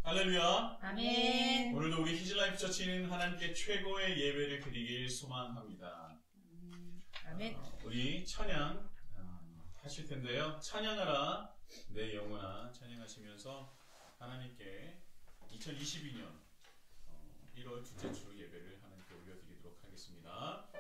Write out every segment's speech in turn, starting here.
할렐루야. 아멘. 오늘도 우리 히즈라이프 처치는 하나님께 최고의 예배를 드리길 소망합니다. 아멘. 우리 찬양 하실 텐데요. 찬양하라 내 영혼아 찬양하시면서 하나님께 2022년 1월 둘째 주 예배를 하나님께 올려드리도록 하겠습니다.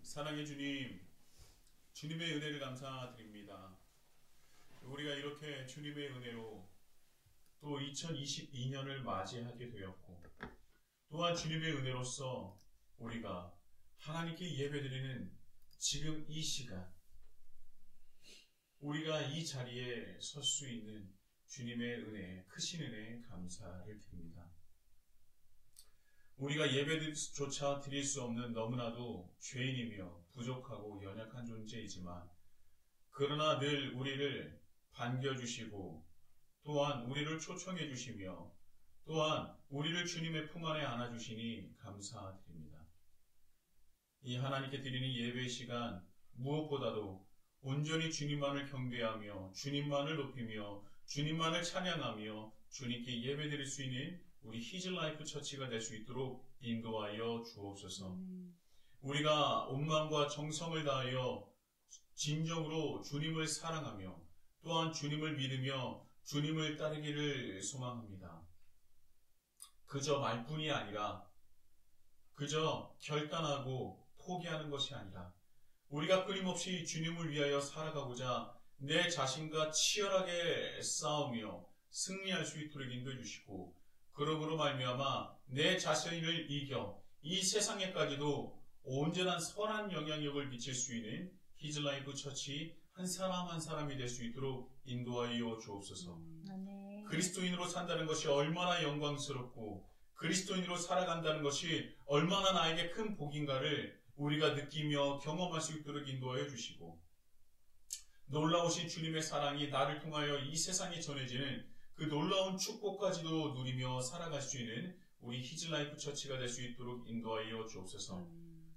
사랑의 주님, 주님의 은혜를 감사드립니다. 우리가 이렇게 주님의 은혜로 또 2022년을 맞이하게 되었고 또한 주님의 은혜로서 우리가 하나님께 예배드리는 지금 이 시간 우리가 이 자리에 설 수 있는 주님의 은혜, 크신 은혜에 감사를 드립니다. 우리가 예배조차 드릴 수 없는 너무나도 죄인이며 부족하고 연약한 존재이지만 그러나 늘 우리를 반겨주시고 또한 우리를 초청해 주시며 또한 우리를 주님의 품 안에 안아주시니 감사드립니다. 이 하나님께 드리는 예배의 시간 무엇보다도 온전히 주님만을 경배하며 주님만을 높이며 주님만을 찬양하며 주님께 예배드릴 수 있는 우리 히즈라이프 처치가 될 수 있도록 인도하여 주옵소서. 우리가 온 마음과 정성을 다하여 진정으로 주님을 사랑하며 또한 주님을 믿으며 주님을 따르기를 소망합니다. 그저 말뿐이 아니라 그저 결단하고 포기하는 것이 아니라 우리가 끊임없이 주님을 위하여 살아가고자 내 자신과 치열하게 싸우며 승리할 수 있도록 인도해 주시고 그러므로 말미암아 내 자신을 이겨 이 세상에까지도 온전한 선한 영향력을 미칠 수 있는 히즈라이프 처치 한 사람 한 사람이 될 수 있도록 인도하여 주옵소서. 그리스도인으로 산다는 것이 얼마나 영광스럽고 그리스도인으로 살아간다는 것이 얼마나 나에게 큰 복인가를 우리가 느끼며 경험할 수 있도록 인도하여 주시고 놀라우신 주님의 사랑이 나를 통하여 이 세상에 전해지는 그 놀라운 축복까지도 누리며 살아갈 수 있는 우리 히즈라이프 처치가 될 수 있도록 인도하여 주옵소서.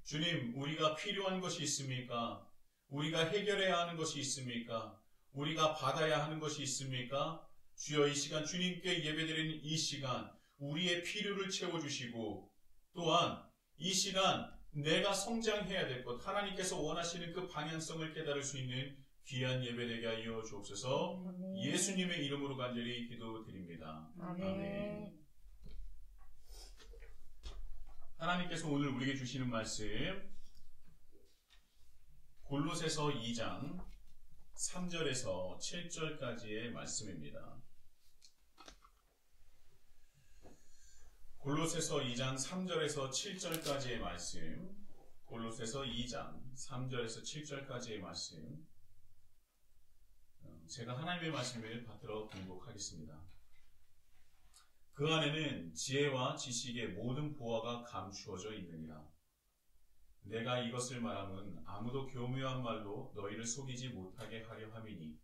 주님, 우리가 필요한 것이 있습니까? 우리가 해결해야 하는 것이 있습니까? 우리가 받아야 하는 것이 있습니까? 주여, 이 시간 주님께 예배드리는 이 시간 우리의 필요를 채워주시고, 또한 이 시간 내가 성장해야 될 것, 하나님께서 원하시는 그 방향성을 깨달을 수 있는 귀한 예배되게 하여 주옵소서. 예수님의 이름으로 간절히 기도드립니다. 아멘. 하나님께서 오늘 우리에게 주시는 말씀, 골로새서 2장 3절에서 7절까지의 말씀입니다. 골로새서 2장 3절에서 7절까지의 말씀, 골로새서 2장 3절에서 7절까지의 말씀, 제가 하나님의 말씀을 받들어 공독하겠습니다. 그 안에는 지혜와 지식의 모든 보화가 감추어져 있느니라. 내가 이것을 말함은 아무도 교묘한 말로 너희를 속이지 못하게 하려 함이니,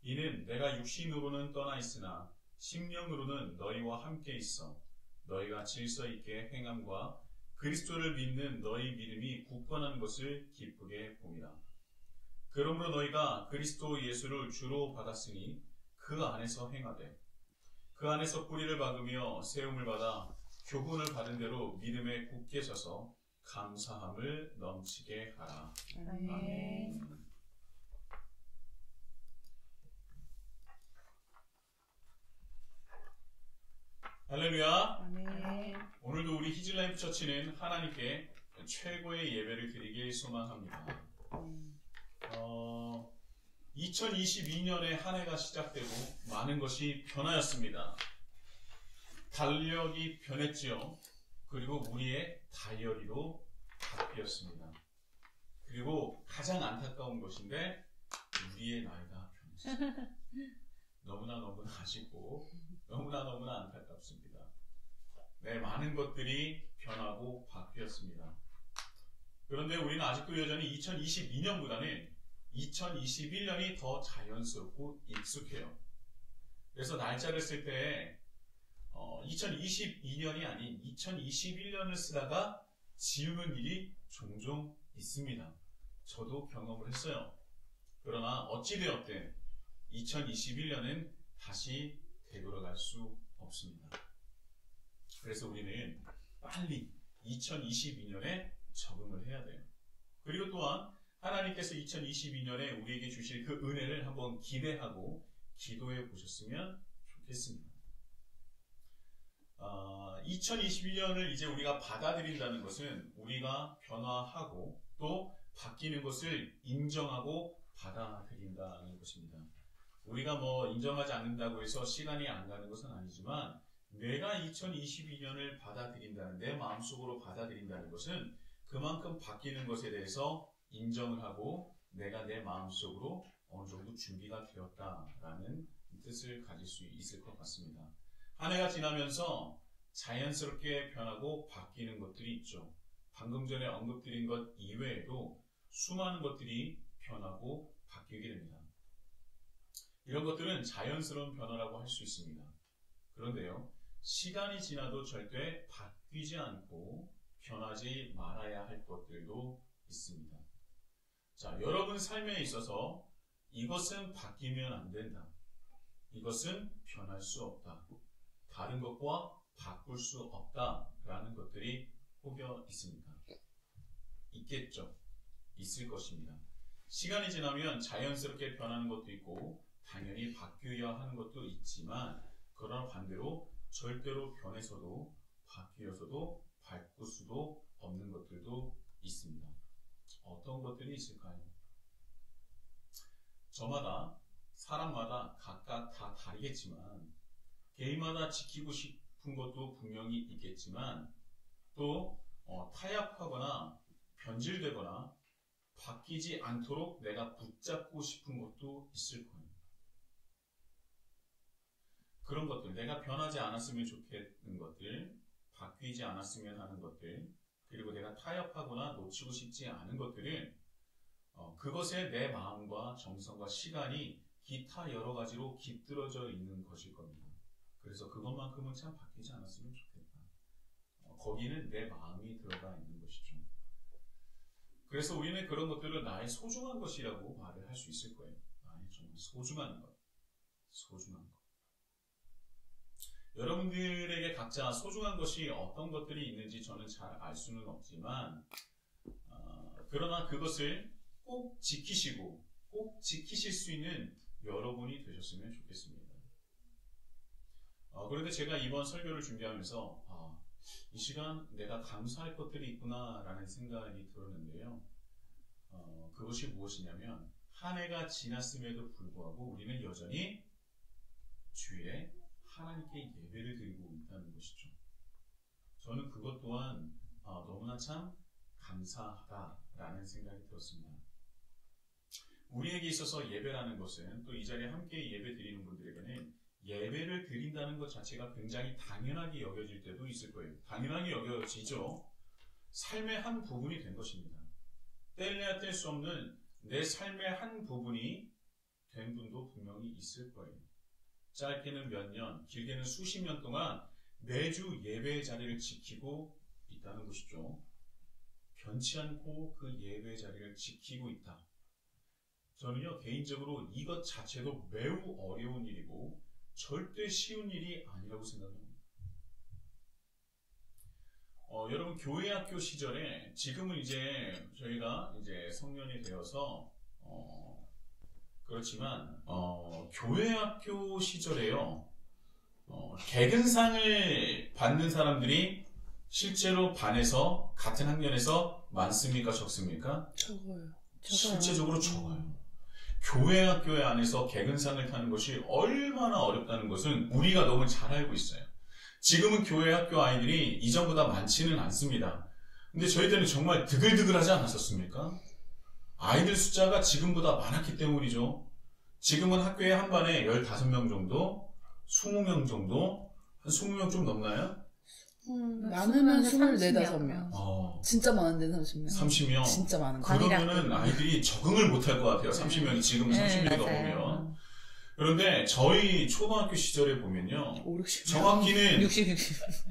이는 내가 육신으로는 떠나 있으나 심령으로는 너희와 함께 있어 너희가 질서 있게 행함과 그리스도를 믿는 너희 믿음이 굳건한 것을 기쁘게 봄이라. 그러므로 너희가 그리스도 예수를 주로 받았으니 그 안에서 행하되 그 안에서 뿌리를 박으며 세움을 받아 교훈을 받은 대로 믿음에 굳게 서서 감사함을 넘치게 하라. 아멘. 할렐루야. 아멘. 오늘도 우리 히즐라이프 처치는 하나님께 최고의 예배를 드리길 소망합니다. 2022년에 한 해가 시작되고 많은 것이 변하였습니다. 달력이 변했지요. 그리고 우리의 다이어리도 바뀌었습니다. 그리고 가장 안타까운 것인데 우리의 나이가 변했습니다. 너무나 아쉽고 너무나 안타깝습니다. 네, 많은 것들이 변하고 바뀌었습니다. 그런데 우리는 아직도 여전히 2022년보다는 2021년이 더 자연스럽고 익숙해요. 그래서 날짜를 쓸 때 2022년이 아닌 2021년을 쓰다가 지우는 일이 종종 있습니다. 저도 경험을 했어요. 그러나 어찌되었든 2021년은 다시 되돌아갈 수 없습니다. 그래서 우리는 빨리 2022년에 적응을 해야 돼요. 그리고 또한 하나님께서 2022년에 우리에게 주실 그 은혜를 한번 기대하고 기도해 보셨으면 좋겠습니다. 2021년을 이제 우리가 받아들인다는 것은 우리가 변화하고 또 바뀌는 것을 인정하고 받아들인다는 것입니다. 우리가 인정하지 않는다고 해서 시간이 안 가는 것은 아니지만, 내가 2022년을 받아들인다는, 내 마음속으로 받아들인다는 것은 그만큼 바뀌는 것에 대해서 인정을 하고 내가 내 마음속으로 어느 정도 준비가 되었다라는 뜻을 가질 수 있을 것 같습니다. 한 해가 지나면서 자연스럽게 변하고 바뀌는 것들이 있죠. 방금 전에 언급드린 것 이외에도 수많은 것들이 변하고 바뀌게 됩니다. 이런 것들은 자연스러운 변화라고 할 수 있습니다. 그런데요, 시간이 지나도 절대 바뀌지 않고 변하지 말아야 할 것들도 있습니다. 자, 여러분 삶에 있어서 이것은 바뀌면 안 된다. 이것은 변할 수 없다. 다른 것과 바꿀 수 없다라는 것들이 혹여 있습니까? 있겠죠. 있을 것입니다. 시간이 지나면 자연스럽게 변하는 것도 있고 당연히 바뀌어야 하는 것도 있지만, 그러나 반대로 절대로 변해서도 바뀌어서도 바꿀 수도 없는 것들도 있습니다. 어떤 것들이 있을까요? 저마다, 사람마다 각각 다 다르겠지만, 개인마다 지키고 싶은 것도 분명히 있겠지만, 또 타협하거나 변질되거나 바뀌지 않도록 내가 붙잡고 싶은 것도 있을 거예요. 그런 것들, 내가 변하지 않았으면 좋겠는 것들, 바뀌지 않았으면 하는 것들, 그리고 내가 타협하거나 놓치고 싶지 않은 것들은 그것에 내 마음과 정성과 시간이 기타 여러 가지로 깃들어져 있는 것일 겁니다. 그래서 그것만큼은 참 바뀌지 않았으면 좋겠다. 거기는 내 마음이 들어가 있는 것이죠. 그래서 우리는 그런 것들을 나의 소중한 것이라고 말을 할 수 있을 거예요. 나의 정말 소중한 것. 소중한 것. 여러분들에게 각자 소중한 것이 어떤 것들이 있는지 저는 잘 알 수는 없지만 그러나 그것을 꼭 지키시고 꼭 지키실 수 있는 여러분이 되셨으면 좋겠습니다. 그런데 제가 이번 설교를 준비하면서 이 시간 내가 감사할 것들이 있구나 라는 생각이 들었는데요. 그것이 무엇이냐면 한 해가 지났음에도 불구하고 우리는 여전히 주에 하나님께 예배를 드리고 있다는 것이죠. 저는 그것 또한 너무나 참 감사하다라는 생각이 들었습니다. 우리에게 있어서 예배라는 것은 또 이 자리에 함께 예배 드리는 분들에게는 예배를 드린다는 것 자체가 굉장히 당연하게 여겨질 때도 있을 거예요. 당연하게 여겨지죠. 삶의 한 부분이 된 것입니다. 뗄래야 뗄 수 없는 내 삶의 한 부분이 된 분도 분명히 있을 거예요. 짧게는 몇 년, 길게는 수십 년 동안 매주 예배의 자리를 지키고 있다는 것이죠. 변치 않고 그 예배의 자리를 지키고 있다. 저는요, 개인적으로 이것 자체도 매우 어려운 일이고 절대 쉬운 일이 아니라고 생각합니다. 여러분, 교회 학교 시절에 지금은 이제 저희가 이제 성년이 되어서 그렇지만 교회 학교 시절에요, 개근상을 받는 사람들이 실제로 반에서 같은 학년에서 많습니까, 적습니까? 적어요. 실제적으로 적어요. 교회 학교에 안에서 개근상을 타는 것이 얼마나 어렵다는 것은 우리가 너무 잘 알고 있어요. 지금은 교회 학교 아이들이 이전보다 많지는 않습니다. 근데 저희 때는 정말 드글드글하지 않았었습니까? 아이들 숫자가 지금보다 많았기 때문이죠. 지금은 학교에 한 반에 15명 정도, 20명 정도, 한 20명 좀 넘나요? 많으면 24, 5명. 진짜 많은데 30명. 30명. 진짜 많은 거. 그러면은 아이들이 적응을 못할 것 같아요. 30명이 지금 30명이 넘으면. 그런데 저희 초등학교 시절에 보면요, 5, 60명. 정확히는 60.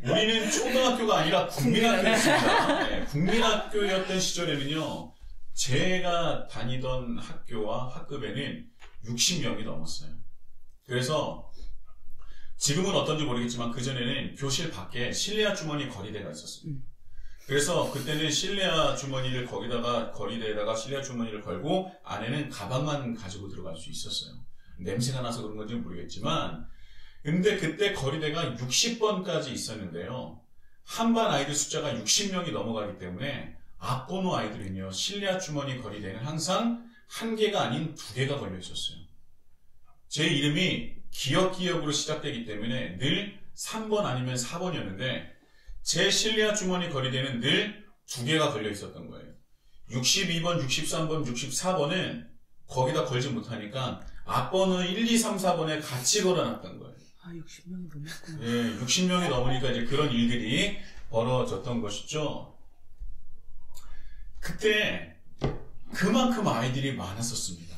우리는 초등학교가 아니라 국민학교였습니다. 네, 국민학교였던 시절에는요, 제가 다니던 학교와 학급에는 60명이 넘었어요. 그래서 지금은 어떤지 모르겠지만 그전에는 교실 밖에 실내 아주머니 거리대가 있었어요. 그래서 그때는 실내 아주머니를 거리대에다가 실내 아주머니를 걸고 안에는 가방만 가지고 들어갈 수 있었어요. 냄새가 나서 그런 건지 모르겠지만, 근데 그때 거리대가 60번까지 있었는데요. 한 반 아이들 숫자가 60명이 넘어가기 때문에 앞번호 아이들은요, 실내 아주머니 거리대는 항상 한 개가 아닌 2개가 걸려 있었어요. 제 이름이 기역으로 시작되기 때문에 늘 3번 아니면 4번이었는데 제 실내 아주머니 거리대는 늘 2개가 걸려 있었던 거예요. 62번, 63번, 64번은 거기다 걸지 못하니까 앞번호 1, 2, 3, 4번에 같이 걸어놨던 거예요. 60명이 넘었구나. 예, 60명이 넘으니까 이제 그런 일들이 벌어졌던 것이죠. 그때 그만큼 아이들이 많았었습니다.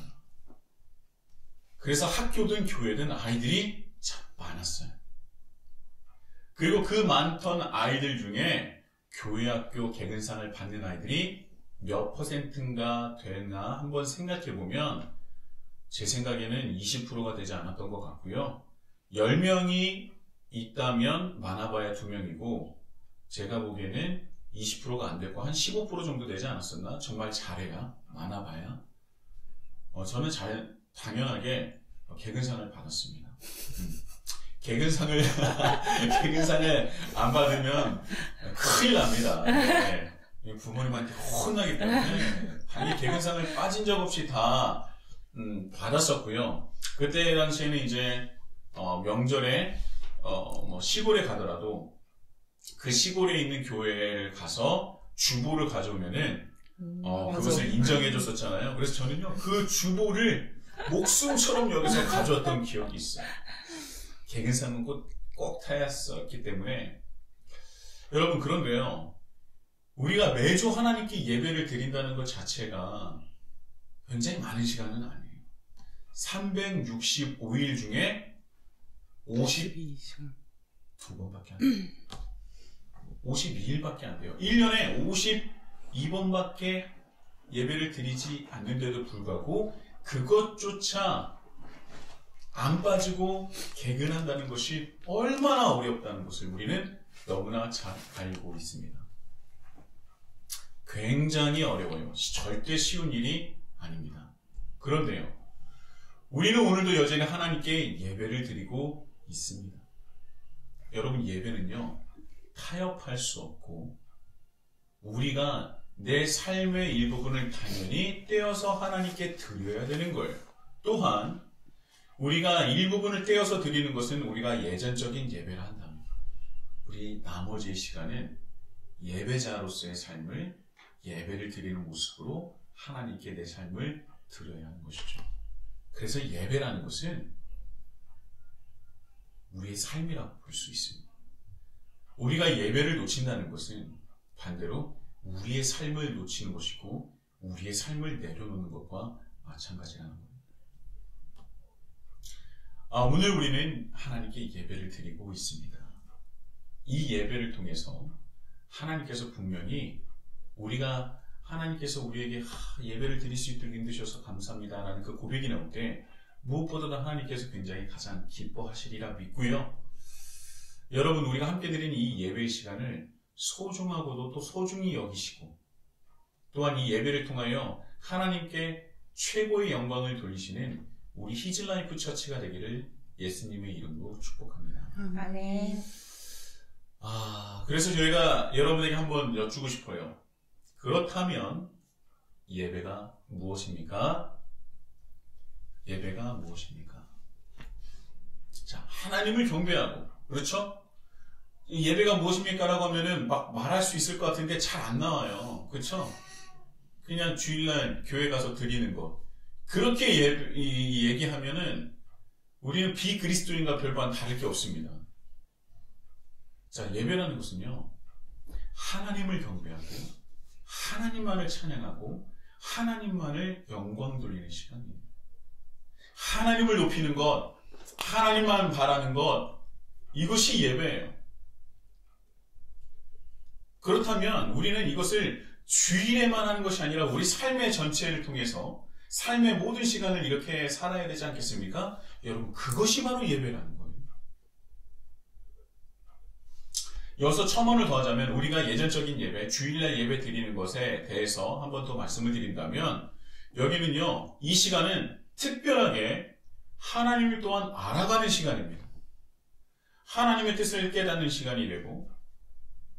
그래서 학교든 교회든 아이들이 참 많았어요. 그리고 그 많던 아이들 중에 교회 학교 개근상을 받는 아이들이 몇 %인가 되나 한번 생각해보면 제 생각에는 20%가 되지 않았던 것 같고요. 10명이 있다면 많아봐야 2명이고 제가 보기에는 20%가 안 됐고 한 15% 정도 되지 않았었나? 정말 잘해야 많아봐야. 저는 당연하게 개근상을 받았습니다. 개근상을 안 받으면 큰일 납니다. 네. 부모님한테 혼나기 때문에 당연히 개근상을 빠진 적 없이 다 받았었고요. 그때 당시에는 이제 명절에 시골에 가더라도 그 시골에 있는 교회를 가서 주보를 가져오면은 그것을 인정해 줬었잖아요. 그래서 저는요, 그 주보를 목숨처럼 여기서 가져왔던 기억이 있어요. 개근상은 꼭 타였었기 때문에. 여러분, 그런데요, 우리가 매주 하나님께 예배를 드린다는 것 자체가 굉장히 많은 시간은 아니에요. 365일 중에 52번밖에 안 돼요. 52일밖에 안 돼요. 1년에 52번밖에 예배를 드리지 않는데도 불구하고 그것조차 안 빠지고 개근한다는 것이 얼마나 어렵다는 것을 우리는 너무나 잘 알고 있습니다. 굉장히 어려워요. 절대 쉬운 일이 아닙니다. 그런데요, 우리는 오늘도 여전히 하나님께 예배를 드리고 있습니다. 여러분, 예배는요, 타협할 수 없고 우리가 내 삶의 일부분을 당연히 떼어서 하나님께 드려야 되는 거예요. 또한 우리가 일부분을 떼어서 드리는 것은 우리가 예전적인 예배를 한다면 우리 나머지 시간은 예배자로서의 삶을 예배를 드리는 모습으로 하나님께 내 삶을 드려야 하는 것이죠. 그래서 예배라는 것은 우리의 삶이라고 볼 수 있습니다. 우리가 예배를 놓친다는 것은 반대로 우리의 삶을 놓치는 것이고 우리의 삶을 내려놓는 것과 마찬가지라는 겁니다. 오늘 우리는 하나님께 예배를 드리고 있습니다. 이 예배를 통해서 하나님께서 분명히 우리가 하나님께서 우리에게 예배를 드릴 수 있도록 인도셔서 감사합니다 라는 그 고백이 나올 때 무엇보다도 하나님께서 굉장히 가장 기뻐하시리라 믿고요. 여러분, 우리가 함께 드리는 이 예배의 시간을 소중하고도 또 소중히 여기시고 또한 이 예배를 통하여 하나님께 최고의 영광을 돌리시는 우리 히즐라이프 처치가 되기를 예수님의 이름으로 축복합니다. 아멘. 그래서 저희가 여러분에게 한번 여쭈고 싶어요. 그렇다면 예배가 무엇입니까? 예배가 무엇입니까? 자, 하나님을 경배하고, 그렇죠? 이 예배가 무엇입니까? 라고 하면은 막 말할 수 있을 것 같은데 잘 안 나와요. 그렇죠? 그냥 주일날 교회 가서 드리는 것. 그렇게 얘기하면은 우리는 비그리스도인과 별반 다를 게 없습니다. 자, 예배라는 것은요, 하나님을 경배하고 하나님만을 찬양하고 하나님만을 영광 돌리는 시간입니다. 하나님을 높이는 것, 하나님만 바라는 것, 이것이 예배예요. 그렇다면 우리는 이것을 주일에만 하는 것이 아니라 우리 삶의 전체를 통해서 삶의 모든 시간을 이렇게 살아야 되지 않겠습니까? 여러분, 그것이 바로 예배라는 거예요. 여기서 첨언을 더하자면 우리가 예전적인 예배, 주일날 예배 드리는 것에 대해서 한 번 더 말씀을 드린다면 여기는요, 이 시간은 특별하게 하나님을 또한 알아가는 시간입니다. 하나님의 뜻을 깨닫는 시간이 되고,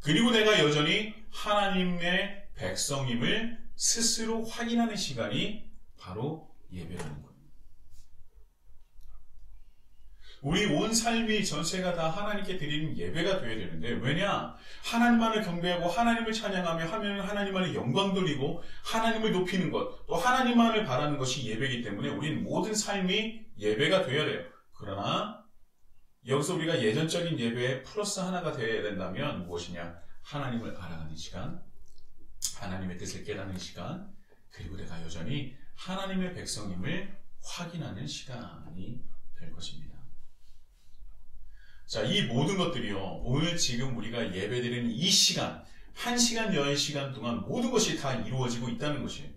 그리고 내가 여전히 하나님의 백성임을 스스로 확인하는 시간이 바로 예배라는 거예요. 우리 온 삶이 전체가 다 하나님께 드리는 예배가 되어야 되는데, 왜냐? 하나님만을 경배하고 하나님을 찬양하며 하면 하나님만을 영광 돌리고 하나님을 높이는 것, 또 하나님만을 바라는 것이 예배이기 때문에 우리는 모든 삶이 예배가 되어야 돼요. 그러나 여기서 우리가 예전적인 예배에 플러스 하나가 되어야 된다면 무엇이냐? 하나님을 알아가는 시간, 하나님의 뜻을 깨닫는 시간, 그리고 내가 여전히 하나님의 백성임을 확인하는 시간이 될 것입니다. 자, 이 모든 것들이요, 오늘 지금 우리가 예배드리는 이 시간, 1시간 여의 시간 동안 모든 것이 다 이루어지고 있다는 것이에요.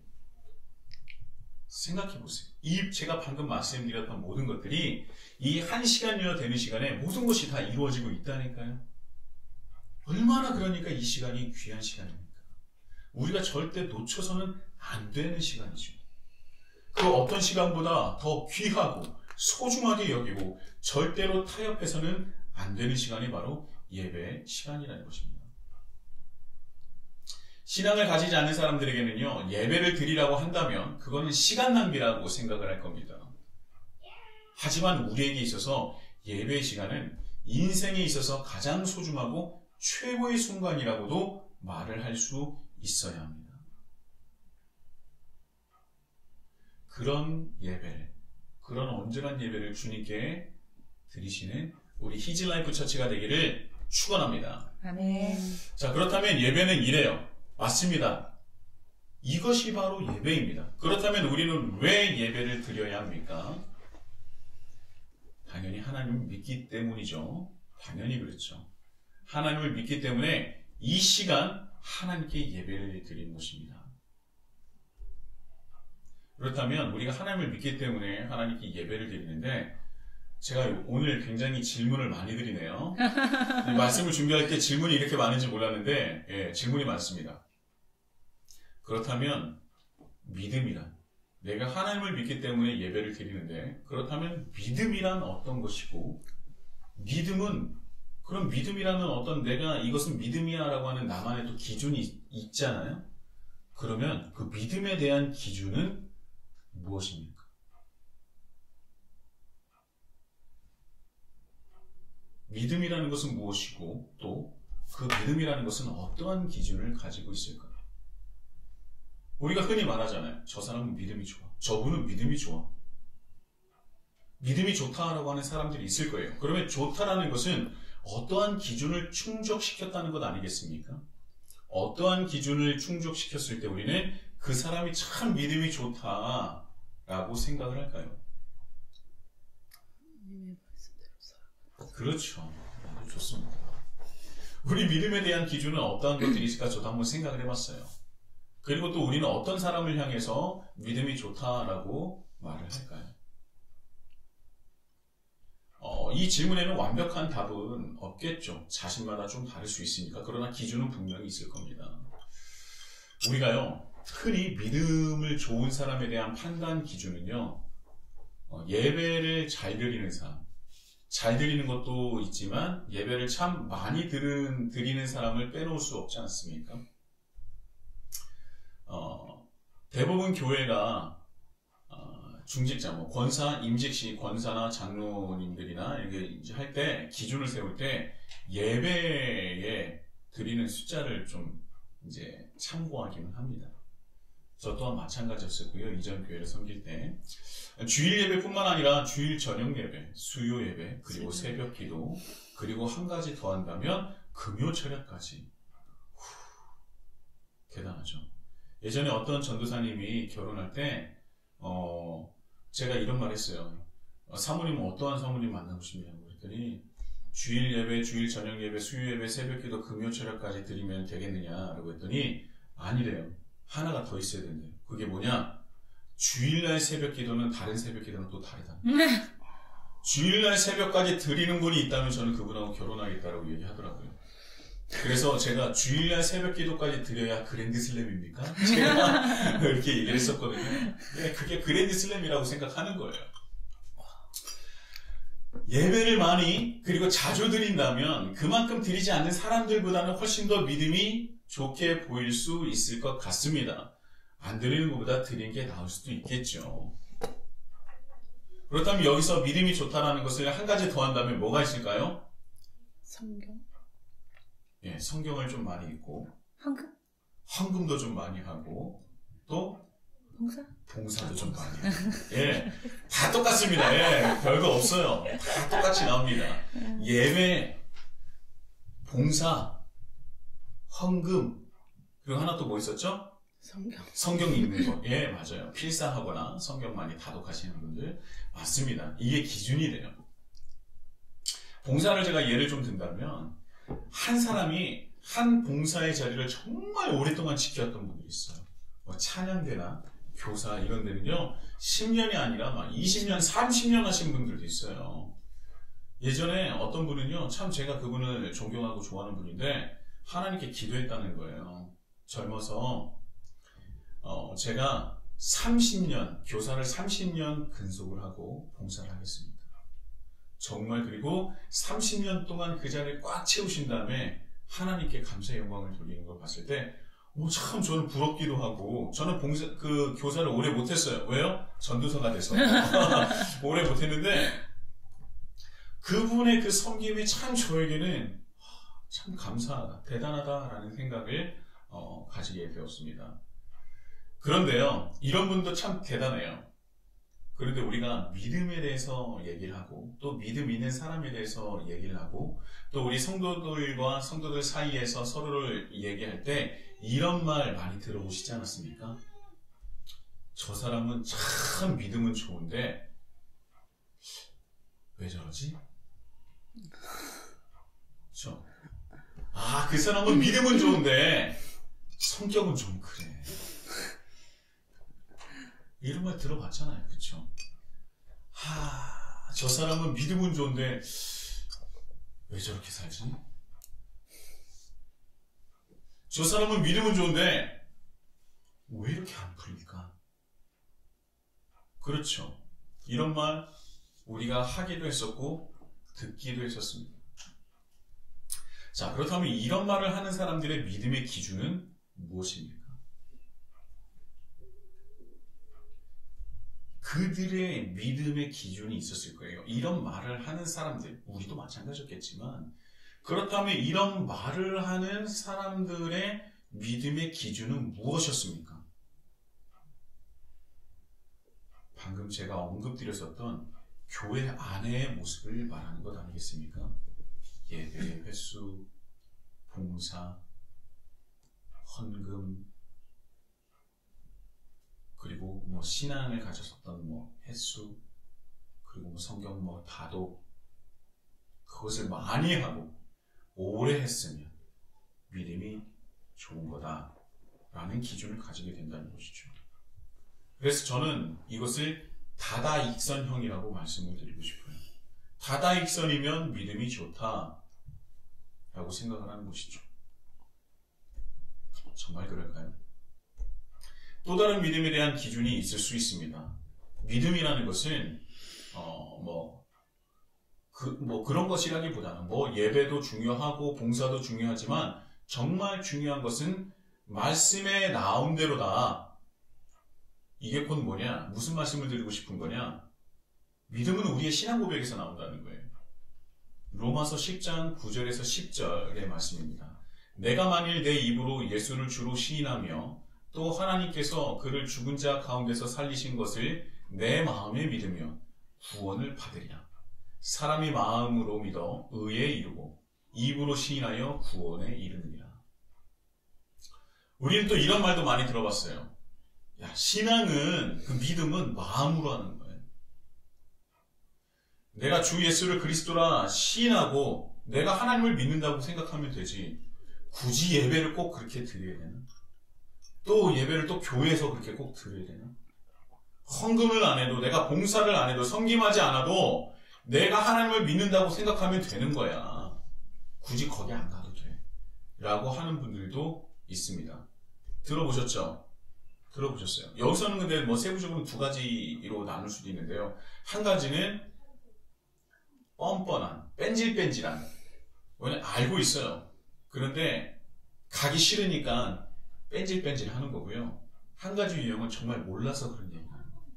생각해 보세요. 이 제가 방금 말씀드렸던 모든 것들이 이 1시간여 되는 시간에 모든 것이 다 이루어지고 있다니까요. 얼마나 그러니까 이 시간이 귀한 시간입니까? 우리가 절대 놓쳐서는 안 되는 시간이죠. 그 어떤 시간보다 더 귀하고 소중하게 여기고 절대로 타협해서는 안 되는 시간이 바로 예배의 시간이라는 것입니다. 신앙을 가지지 않는 사람들에게는요, 예배를 드리라고 한다면 그거는 시간 낭비라고 생각을 할 겁니다. 하지만 우리에게 있어서 예배의 시간은 인생에 있어서 가장 소중하고 최고의 순간이라고도 말을 할 수 있어야 합니다. 그런 예배를, 그런 온전한 예배를 주님께 드리시는 우리 히즐라이프 처치가 되기를 축원합니다. 아멘. 자, 그렇다면 예배는 이래요. 맞습니다. 이것이 바로 예배입니다. 그렇다면 우리는 왜 예배를 드려야 합니까? 당연히 하나님을 믿기 때문이죠. 당연히 그렇죠. 하나님을 믿기 때문에 이 시간 하나님께 예배를 드리는 것입니다. 그렇다면 우리가 하나님을 믿기 때문에 하나님께 예배를 드리는데 제가 오늘 굉장히 질문을 많이 드리네요. 이 말씀을 준비할 때 질문이 이렇게 많은지 몰랐는데 예, 질문이 많습니다. 그렇다면 믿음이란 내가 하나님을 믿기 때문에 예배를 드리는데 그렇다면 믿음이란 어떤 것이고 그럼 믿음이라는 어떤 내가 이것은 믿음이야 라고 하는 나만의 또 기준이 있잖아요. 그러면 그 믿음에 대한 기준은 무엇입니까? 믿음이라는 것은 무엇이고 또 그 믿음이라는 것은 어떠한 기준을 가지고 있을까요? 우리가 흔히 말하잖아요. 저 사람은 믿음이 좋아. 저분은 믿음이 좋아. 믿음이 좋다라고 하는 사람들이 있을 거예요. 그러면 좋다라는 것은 어떠한 기준을 충족시켰다는 것 아니겠습니까? 어떠한 기준을 충족시켰을 때 우리는 그 사람이 참 믿음이 좋다라고 생각을 할까요? 그렇죠. 좋습니다. 우리 믿음에 대한 기준은 어떠한 것들이 있을까 저도 한번 생각을 해봤어요. 그리고 또 우리는 어떤 사람을 향해서 믿음이 좋다라고 말을 할까요? 이 질문에는 완벽한 답은 없겠죠. 자신마다 좀 다를 수 있으니까. 그러나 기준은 분명히 있을 겁니다. 우리가요, 흔히 믿음을 좋은 사람에 대한 판단 기준은요, 예배를 잘 드리는 사람, 잘 드리는 것도 있지만 예배를 참 많이 드리는 사람을 빼놓을 수 없지 않습니까? 대부분 교회가 중직자, 권사, 임직시, 권사나 장로님들이나 이렇게 이제 할 때, 기준을 세울 때, 예배에 드리는 숫자를 좀 이제 참고하기는 합니다. 저 또한 마찬가지였었고요. 이전 교회를 섬길 때. 주일 예배뿐만 아니라 주일 저녁 예배, 수요 예배, 그리고 새벽 기도, 그리고 한 가지 더 한다면 금요 철야까지. 대단하죠. 예전에 어떤 전도사님이 결혼할 때, 제가 이런 말 했어요. 사모님은 어떠한 사모님 만나고 싶냐고 그랬더니, 주일 예배, 주일 저녁 예배, 수요 예배, 새벽 기도, 금요 철야까지 드리면 되겠느냐라고 했더니, 아니래요. 하나가 더 있어야 된대요. 그게 뭐냐? 주일날 새벽 기도는 다른 새벽 기도는 또 다르다. 주일날 새벽까지 드리는 분이 있다면 저는 그분하고 결혼하겠다라고 얘기하더라고요. 그래서 제가 주일날 새벽 기도까지 드려야 그랜드 슬램입니까? 제가 이렇게 얘기를 했었거든요. 네, 그게 그랜드 슬램이라고 생각하는 거예요. 예배를 많이 그리고 자주 드린다면 그만큼 드리지 않는 사람들보다는 훨씬 더 믿음이 좋게 보일 수 있을 것 같습니다. 안 드리는 것보다 드리는 게 나을 수도 있겠죠. 그렇다면 여기서 믿음이 좋다라는 것을 한 가지 더 한다면 뭐가 있을까요? 성경? 예, 성경을 좀 많이 읽고 황금? 헌금도 좀 많이 하고 또 봉사? 봉사도 좀 많이 하고 예, 다 똑같습니다. 예, 별거 없어요. 다 똑같이 나옵니다. 예배, 봉사, 헌금, 그리고 하나 또 뭐 있었죠? 성경 읽는 거. 예, 맞아요. 필사하거나 성경 많이 다독하시는 분들 맞습니다. 이게 기준이 돼요. 봉사를 제가 예를 좀 든다면 한 사람이 한 봉사의 자리를 정말 오랫동안 지켰던 분들이 있어요. 뭐 찬양대나 교사 이런 데는요 10년이 아니라 막 20년, 30년 하신 분들도 있어요. 예전에 어떤 분은요 참 제가 그분을 존경하고 좋아하는 분인데 하나님께 기도했다는 거예요. 젊어서 제가 30년, 교사를 30년 근속을 하고 봉사를 하겠습니다. 정말 그리고 30년 동안 그 자리를 꽉 채우신 다음에 하나님께 감사의 영광을 돌리는 걸 봤을 때, 참 저는 부럽기도 하고, 저는 교사를 오래 못했어요. 왜요? 전도사가 돼서. 오래 못했는데, 그분의 그 섬김이 참 저에게는 참 감사하다, 대단하다라는 생각을 가지게 되었습니다. 그런데요, 이런 분도 참 대단해요. 그런데 우리가 믿음에 대해서 얘기를 하고 또 믿음 있는 사람에 대해서 얘기를 하고 또 우리 성도들과 성도들 사이에서 서로를 얘기할 때 이런 말 많이 들어보시지 않았습니까? 저 사람은 참 믿음은 좋은데 왜 저러지? 그렇죠? 그 사람은 믿음은 좋은데 성격은 좀 그래. 이런 말 들어봤잖아요. 그쵸? 저 사람은 믿음은 좋은데 왜 저렇게 살지? 저 사람은 믿음은 좋은데 왜 이렇게 안 풀릴까? 그렇죠. 이런 말 우리가 하기도 했었고 듣기도 했었습니다. 자, 그렇다면 이런 말을 하는 사람들의 믿음의 기준은 무엇입니까? 그들의 믿음의 기준이 있었을 거예요. 이런 말을 하는 사람들, 우리도 마찬가지였겠지만, 그렇다면 이런 말을 하는 사람들의 믿음의 기준은 무엇이었습니까? 방금 제가 언급드렸었던 교회 안의 모습을 말하는 것 아니겠습니까? 예배 횟수, 봉사, 헌금, 그리고 신앙을 가졌었던 횟수, 그리고 성경 다독, 그것을 많이 하고 오래 했으면 믿음이 좋은 거다라는 기준을 가지게 된다는 것이죠. 그래서 저는 이것을 다다익선형이라고 말씀을 드리고 싶어요. 다다익선이면 믿음이 좋다라고 생각을 하는 것이죠. 정말 그럴까요? 또 다른 믿음에 대한 기준이 있을 수 있습니다. 믿음이라는 것은 그런 것이라기보다는 예배도 중요하고 봉사도 중요하지만 정말 중요한 것은 말씀에 나온 대로다. 이게 곧 뭐냐? 무슨 말씀을 드리고 싶은 거냐? 믿음은 우리의 신앙 고백에서 나온다는 거예요. 로마서 10장 9절에서 10절의 말씀입니다. 내가 만일 내 입으로 예수를 주로 시인하며 또 하나님께서 그를 죽은 자 가운데서 살리신 것을 내 마음에 믿으며 구원을 받으리라. 사람이 마음으로 믿어 의에 이르고 입으로 시인하여 구원에 이르느니라. 우리는 또 이런 말도 많이 들어봤어요. 신앙은, 그 믿음은 마음으로 하는 거예요. 내가 주 예수를 그리스도라 시인하고 내가 하나님을 믿는다고 생각하면 되지. 굳이 예배를 꼭 그렇게 드려야 되나? 또 예배를 또 교회에서 그렇게 꼭 드려야 되나? 헌금을 안 해도, 내가 봉사를 안 해도, 섬김하지 않아도 내가 하나님을 믿는다고 생각하면 되는 거야. 굳이 거기 안 가도 돼. 라고 하는 분들도 있습니다. 들어보셨죠? 들어보셨어요? 여기서는 근데 세부적으로 두 가지로 나눌 수도 있는데요. 한 가지는 뻔뻔한, 뺀질뺀질한. 왜냐면 알고 있어요. 그런데 가기 싫으니까 뺀질뺀질 하는 거고요. 한 가지 유형은 정말 몰라서 그런 얘기를 하는 거예요.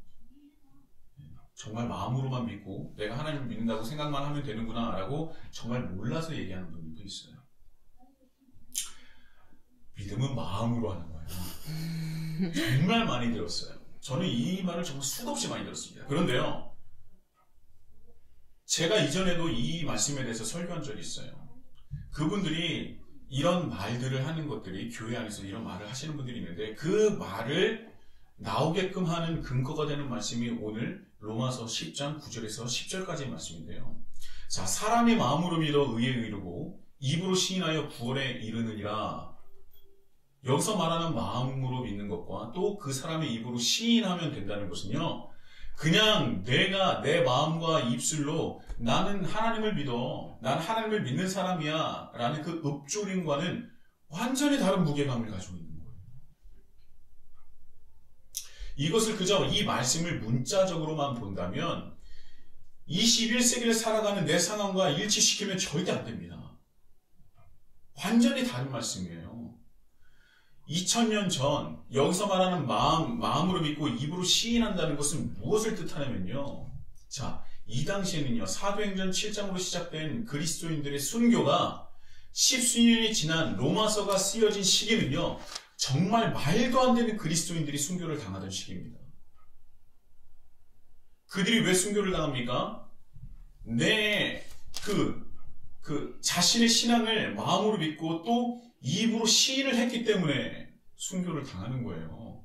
정말 마음으로만 믿고 내가 하나님을 믿는다고 생각만 하면 되는구나 라고 정말 몰라서 얘기하는 분들도 있어요. 믿음은 마음으로 하는 거예요. 정말 많이 들었어요. 저는 이 말을 정말 수도 없이 많이 들었습니다. 그런데요, 제가 이전에도 이 말씀에 대해서 설교한 적이 있어요. 그분들이 이런 말들을 하는 것들이 교회 안에서 이런 말을 하시는 분들이 있는데 그 말을 나오게끔 하는 근거가 되는 말씀이 오늘 로마서 10장 9절에서 10절까지의 말씀인데요. 자, 사람이 마음으로 믿어 의에 이르고 입으로 시인하여 구원에 이르느니라. 여기서 말하는 마음으로 믿는 것과 또 그 사람의 입으로 시인하면 된다는 것은요, 그냥 내가 내 마음과 입술로 나는 하나님을 믿어, 난 하나님을 믿는 사람이야 라는 그 읊조림과는 완전히 다른 무게감을 가지고 있는 거예요. 이것을 그저 이 말씀을 문자적으로만 본다면 21세기를 살아가는 내 상황과 일치시키면 절대 안 됩니다. 완전히 다른 말씀이에요. 2000년 전 여기서 말하는 마음으로 믿고 입으로 시인한다는 것은 무엇을 뜻하냐면요. 자, 이 당시에는요, 사도행전 7장으로 시작된 그리스도인들의 순교가 10수년이 지난 로마서가 쓰여진 시기는요, 정말 말도 안 되는 그리스도인들이 순교를 당하던 시기입니다. 그들이 왜 순교를 당합니까? 자신의 신앙을 마음으로 믿고 또 입으로 시인을 했기 때문에 순교를 당하는 거예요.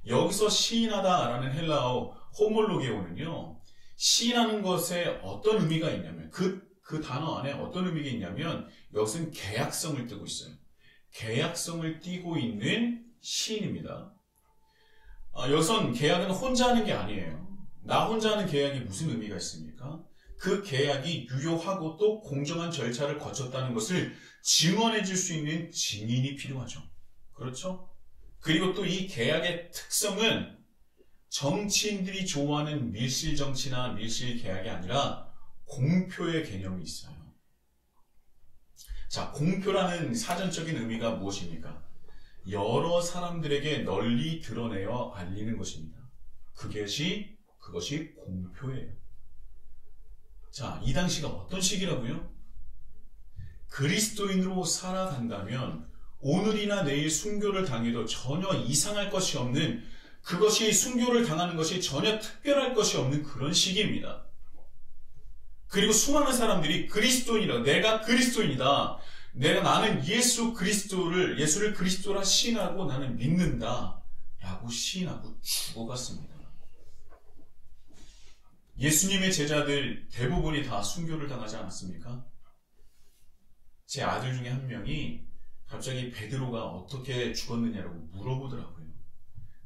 여기서 시인하다라는 헬라어 호몰로게오는요, 시인하는 것에 어떤 의미가 있냐면 그 단어 안에 어떤 의미가 있냐면 여기서는 계약성을 띠고 있어요. 계약성을 띠고 있는 시인입니다. 여기선 계약은 혼자 하는 게 아니에요. 나 혼자 하는 계약이 무슨 의미가 있습니까? 그 계약이 유효하고 또 공정한 절차를 거쳤다는 것을 증언해 줄 수 있는 증인이 필요하죠. 그렇죠? 그리고 또 이 계약의 특성은 정치인들이 좋아하는 밀실 정치나 밀실 계약이 아니라 공표의 개념이 있어요. 자, 공표라는 사전적인 의미가 무엇입니까? 여러 사람들에게 널리 드러내어 알리는 것입니다. 그것이 공표예요. 자, 이 당시가 어떤 시기라고요? 그리스도인으로 살아간다면 오늘이나 내일 순교를 당해도 전혀 이상할 것이 없는, 그것이 순교를 당하는 것이 전혀 특별할 것이 없는 그런 시기입니다. 그리고 수많은 사람들이 그리스도인이라, 내가 그리스도인이다, 나는 예수를 그리스도라 시인하고 나는 믿는다 라고 시인하고 죽어갔습니다. 예수님의 제자들 대부분이 다 순교를 당하지 않았습니까? 제 아들 중에 한 명이 갑자기 베드로가 어떻게 죽었느냐라고 물어보더라고요.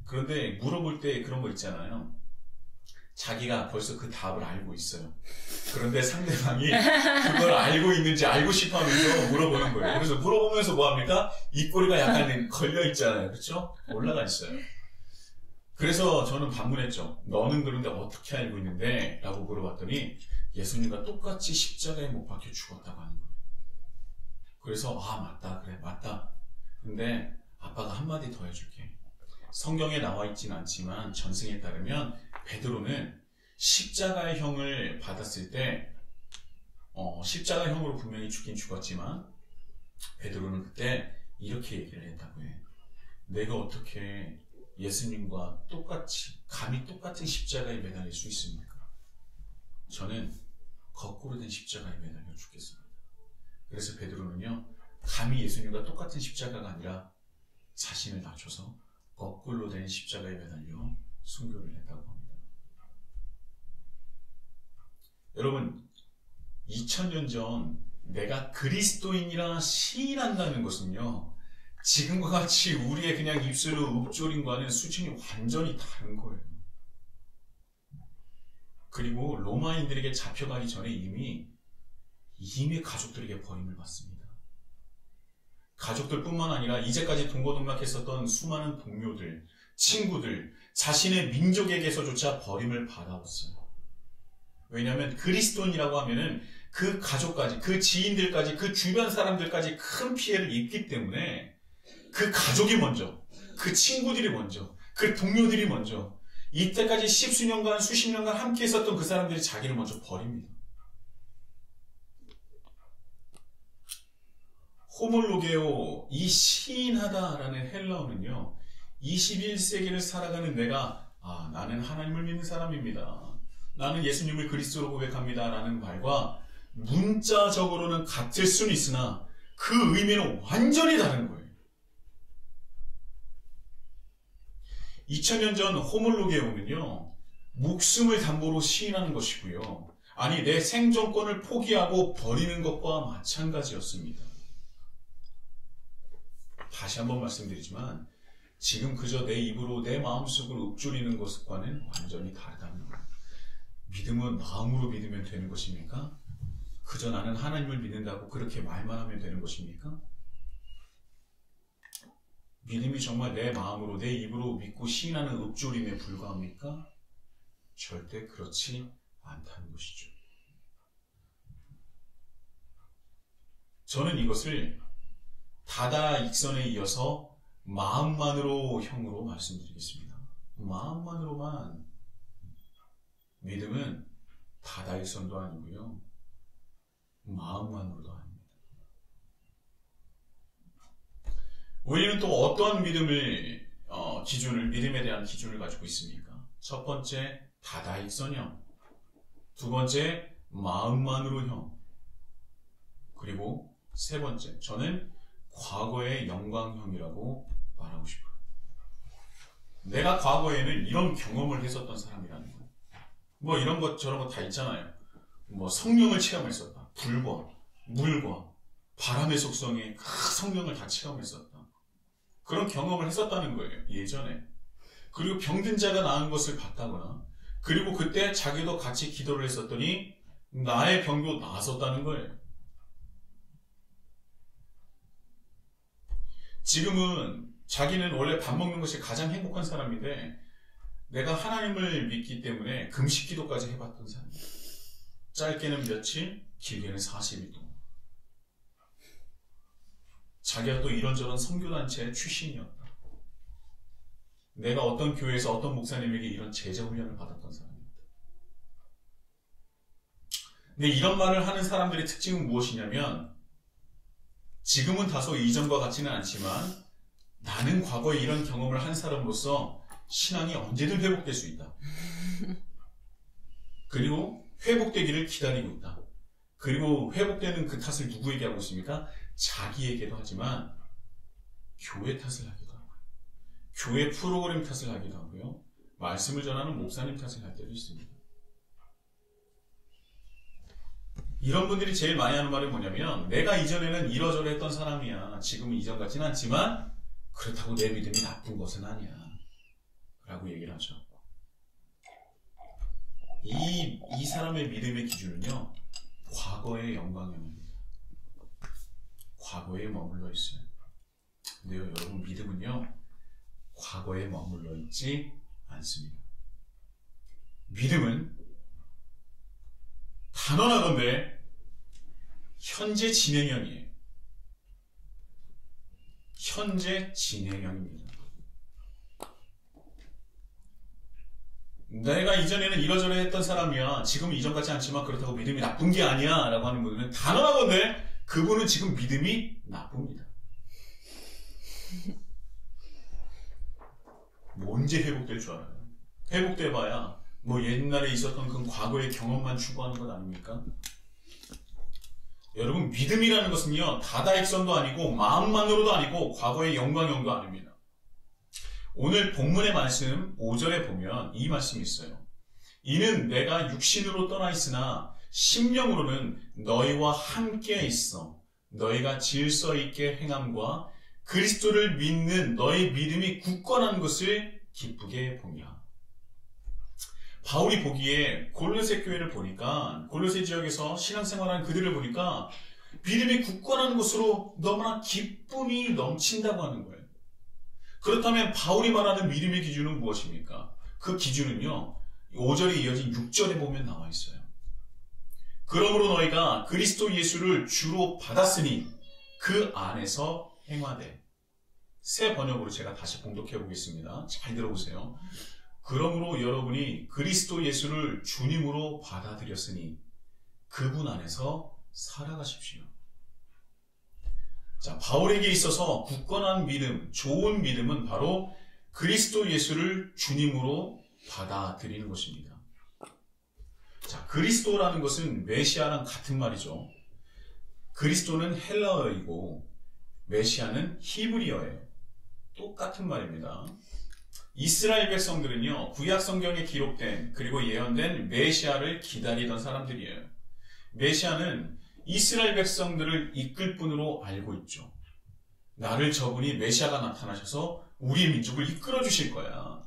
그런데 물어볼 때 그런 거 있잖아요. 자기가 벌써 그 답을 알고 있어요. 그런데 상대방이 그걸 알고 있는지 알고 싶어 하면서 물어보는 거예요. 그래서 물어보면서 뭐합니까? 입꼬리가 약간 걸려있잖아요. 그렇죠? 올라가 있어요. 그래서 저는 반문했죠. 너는 그런데 어떻게 알고 있는데? 라고 물어봤더니 예수님과 똑같이 십자가에 못 박혀 죽었다고 하는 거예요. 그래서 맞다. 그래, 맞다. 근데 아빠가 한마디 더 해줄게. 성경에 나와 있지는 않지만 전승에 따르면 베드로는 십자가의 형을 받았을 때 십자가의 형으로 분명히 죽긴 죽었지만 베드로는 그때 이렇게 얘기를 했다고 해. 내가 어떻게 예수님과 감히 똑같은 십자가에 매달릴 수 있습니까? 저는 거꾸로 된 십자가에 매달려 죽겠습니다. 그래서 베드로는요, 감히 예수님과 똑같은 십자가가 아니라 자신을 낮춰서 거꾸로 된 십자가에 매달려 순교를 했다고 합니다. 여러분, 2000년 전 내가 그리스도인이라 시인한다는 것은요, 지금과 같이 우리의 그냥 입술로 읊조림과는 수준이 완전히 다른 거예요. 그리고 로마인들에게 잡혀가기 전에 이미 가족들에게 버림을 받습니다. 가족들뿐만 아니라 이제까지 동고동락했었던 수많은 동료들, 친구들, 자신의 민족에게서조차 버림을 받아왔어요. 왜냐하면 그리스도인이라고 하면은 그 가족까지, 그 지인들까지, 그 주변 사람들까지 큰 피해를 입기 때문에 그 가족이 먼저, 그 친구들이 먼저, 그 동료들이 먼저, 이때까지 십수년간, 수십 년간 함께 있었던 그 사람들이 자기를 먼저 버립니다. 호몰로게오, 이 시인하다라는 헬라어는요, 21세기를 살아가는 내가, 나는 하나님을 믿는 사람입니다. 나는 예수님을 그리스도로 고백합니다. 라는 말과 문자적으로는 같을 수는 있으나 그 의미는 완전히 다른 거예요. 2000년 전 호몰로게오는요, 목숨을 담보로 시인하는 것이고요. 아니, 내 생존권을 포기하고 버리는 것과 마찬가지였습니다. 다시 한번 말씀드리지만 지금 그저 내 입으로 내 마음속으로 읊조리는 것과는 완전히 다르다는 거예요. 믿음은 마음으로 믿으면 되는 것입니까? 그저 나는 하나님을 믿는다고 그렇게 말만 하면 되는 것입니까? 믿음이 정말 내 마음으로 내 입으로 믿고 시인하는 읊조림에 불과합니까? 절대 그렇지 않다는 것이죠. 저는 이것을 다다익선에 이어서 마음만으로 형으로 말씀드리겠습니다. 마음만으로만. 믿음은 다다익선도 아니고요, 마음만으로도 아닙니다. 우리는 또 어떠한 믿음을 믿음에 대한 기준을 가지고 있습니까? 첫 번째, 다다익선형. 두 번째, 마음만으로형. 그리고 세 번째, 저는 과거의 영광형이라고 말하고 싶어요. 내가 과거에는 이런 경험을 했었던 사람이라는 거예요. 뭐 이런 것 저런 것 다 있잖아요. 뭐 성령을 체험했었다. 불과 물과 바람의 속성에 그 성령을 다 체험했었다. 그런 경험을 했었다는 거예요. 예전에. 그리고 병든 자가 나은 것을 봤다거나, 그리고 그때 자기도 같이 기도를 했었더니 나의 병도 나았었다는 거예요. 지금은 자기는 원래 밥 먹는 것이 가장 행복한 사람인데 내가 하나님을 믿기 때문에 금식 기도까지 해봤던 사람이에요. 짧게는 며칠, 길게는 40일 동안. 자기가 또 이런저런 선교단체의 출신이었다. 내가 어떤 교회에서 어떤 목사님에게 이런 제자 훈련을 받았던 사람입니다. 근데 이런 말을 하는 사람들의 특징은 무엇이냐면 지금은 다소 이전과 같지는 않지만 나는 과거에 이런 경험을 한 사람으로서 신앙이 언제든 회복될 수 있다. 그리고 회복되기를 기다리고 있다. 그리고 회복되는 그 탓을 누구에게 하고 있습니까? 자기에게도 하지만 교회 탓을 하기도 하고요. 교회 프로그램 탓을 하기도 하고요. 말씀을 전하는 목사님 탓을 할 때도 있습니다. 이런 분들이 제일 많이 하는 말이 뭐냐면 내가 이전에는 이러저러 했던 사람이야. 지금은 이전 같지는 않지만 그렇다고 내 믿음이 나쁜 것은 아니야. 라고 얘기를 하죠. 이 사람의 믿음의 기준은요. 과거의 영광형입니다. 과거에 머물러 있어요. 근데요, 여러분 믿음은요. 과거에 머물러 있지 않습니다. 믿음은 단언하건대 현재 진행형이에요. 현재 진행형입니다. 내가 이전에는 이러저러 했던 사람이야. 지금은 이전 같지 않지만 그렇다고 믿음이 나쁜 게 아니야 라고 하는 분은 단언하건대 그분은 지금 믿음이 나쁩니다. 언제 회복될 줄 알아요? 회복돼봐야 뭐 옛날에 있었던 그 과거의 경험만 추구하는 것 아닙니까? 여러분 믿음이라는 것은요 다다익선도 아니고 마음만으로도 아니고 과거의 영광형도 아닙니다. 오늘 본문의 말씀 5절에 보면 이 말씀이 있어요. 이는 내가 육신으로 떠나 있으나 심령으로는 너희와 함께 있어 너희가 질서 있게 행함과 그리스도를 믿는 너희 믿음이 굳건한 것을 기쁘게 보냐. 바울이 보기에 골로새 교회를 보니까 골로새 지역에서 신앙생활하는 그들을 보니까 믿음이 굳건한 것으로 너무나 기쁨이 넘친다고 하는 거예요. 그렇다면 바울이 말하는 믿음의 기준은 무엇입니까? 그 기준은요 5절에 이어진 6절에 보면 나와 있어요. 그러므로 너희가 그리스도 예수를 주로 받았으니 그 안에서 행하되. 새 번역으로 제가 다시 봉독해 보겠습니다. 잘 들어보세요. 그러므로 여러분이 그리스도 예수를 주님으로 받아들였으니 그분 안에서 살아가십시오. 자, 바울에게 있어서 굳건한 믿음, 좋은 믿음은 바로 그리스도 예수를 주님으로 받아들이는 것입니다. 자, 그리스도라는 것은 메시아랑 같은 말이죠. 그리스도는 헬라어이고 메시아는 히브리어예요. 똑같은 말입니다. 이스라엘 백성들은요, 구약 성경에 기록된 그리고 예언된 메시아를 기다리던 사람들이에요. 메시아는 이스라엘 백성들을 이끌 분으로 알고 있죠. 나를 저분이 메시아가 나타나셔서 우리 민족을 이끌어 주실 거야.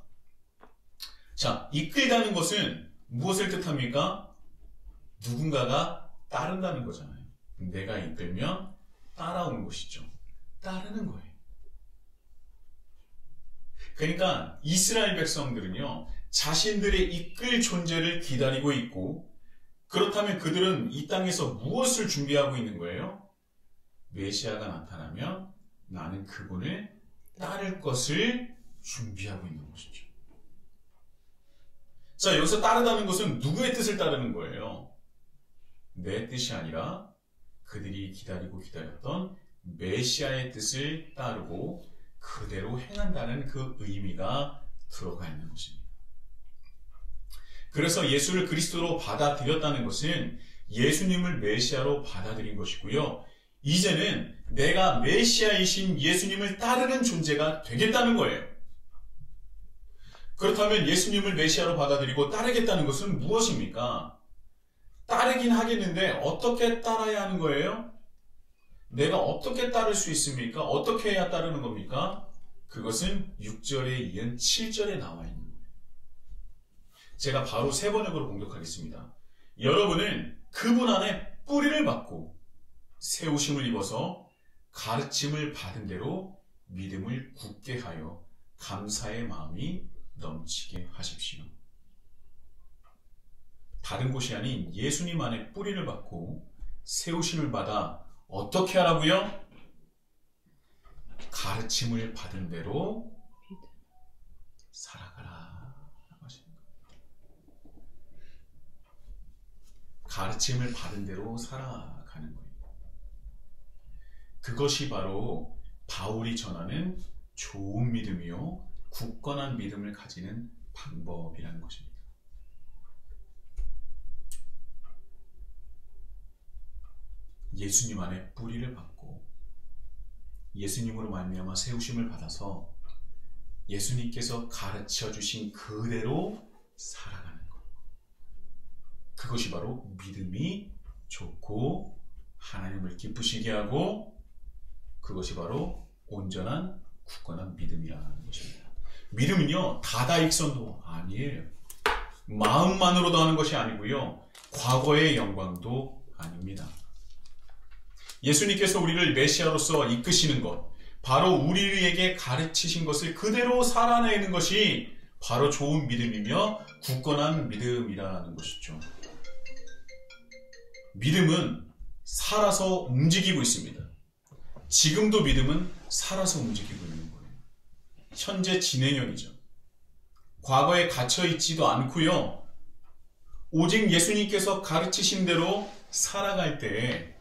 자, 이끌다는 것은 무엇을 뜻합니까? 누군가가 따른다는 거잖아요. 내가 이끌면 따라오는 것이죠. 따르는 거예요. 그러니까 이스라엘 백성들은요, 자신들의 이끌 존재를 기다리고 있고, 그렇다면 그들은 이 땅에서 무엇을 준비하고 있는 거예요? 메시아가 나타나면 나는 그분을 따를 것을 준비하고 있는 것이죠. 자, 여기서 따르다는 것은 누구의 뜻을 따르는 거예요? 내 뜻이 아니라 그들이 기다리고 기다렸던 메시아의 뜻을 따르고 그대로 행한다는 그 의미가 들어가 있는 것입니다. 그래서 예수를 그리스도로 받아들였다는 것은 예수님을 메시아로 받아들인 것이고요. 이제는 내가 메시아이신 예수님을 따르는 존재가 되겠다는 거예요. 그렇다면 예수님을 메시아로 받아들이고 따르겠다는 것은 무엇입니까? 따르긴 하겠는데 어떻게 따라야 하는 거예요? 내가 어떻게 따를 수 있습니까? 어떻게 해야 따르는 겁니까? 그것은 6절에 이은 7절에 나와 있는 거예요. 제가 바로 세 번역으로 공격하겠습니다. 여러분은 그분 안에 뿌리를 받고 세우심을 입어서 가르침을 받은 대로 믿음을 굳게 하여 감사의 마음이 넘치게 하십시오. 다른 곳이 아닌 예수님 안에 뿌리를 받고 세우심을 받아 어떻게 하라고요? 가르침을 받은 대로 살아가라. 가르침을 받은 대로 살아가는 거예요. 그것이 바로 바울이 전하는 좋은 믿음이요, 굳건한 믿음을 가지는 방법이라는 것입니다. 예수님 안에 뿌리를 받고 예수님으로 말미암아 세우심을 받아서 예수님께서 가르쳐 주신 그대로 살아가는 것. 그것이 바로 믿음이 좋고 하나님을 기쁘시게 하고 그것이 바로 온전한 굳건한 믿음이라는 것입니다. 믿음은요, 다다익선도 아니에요. 마음만으로도 하는 것이 아니고요, 과거의 영광도 아닙니다. 예수님께서 우리를 메시아로서 이끄시는 것, 바로 우리에게 가르치신 것을 그대로 살아내는 것이 바로 좋은 믿음이며 굳건한 믿음이라는 것이죠. 믿음은 살아서 움직이고 있습니다. 지금도 믿음은 살아서 움직이고 있는 거예요. 현재 진행형이죠. 과거에 갇혀있지도 않고요. 오직 예수님께서 가르치신 대로 살아갈 때에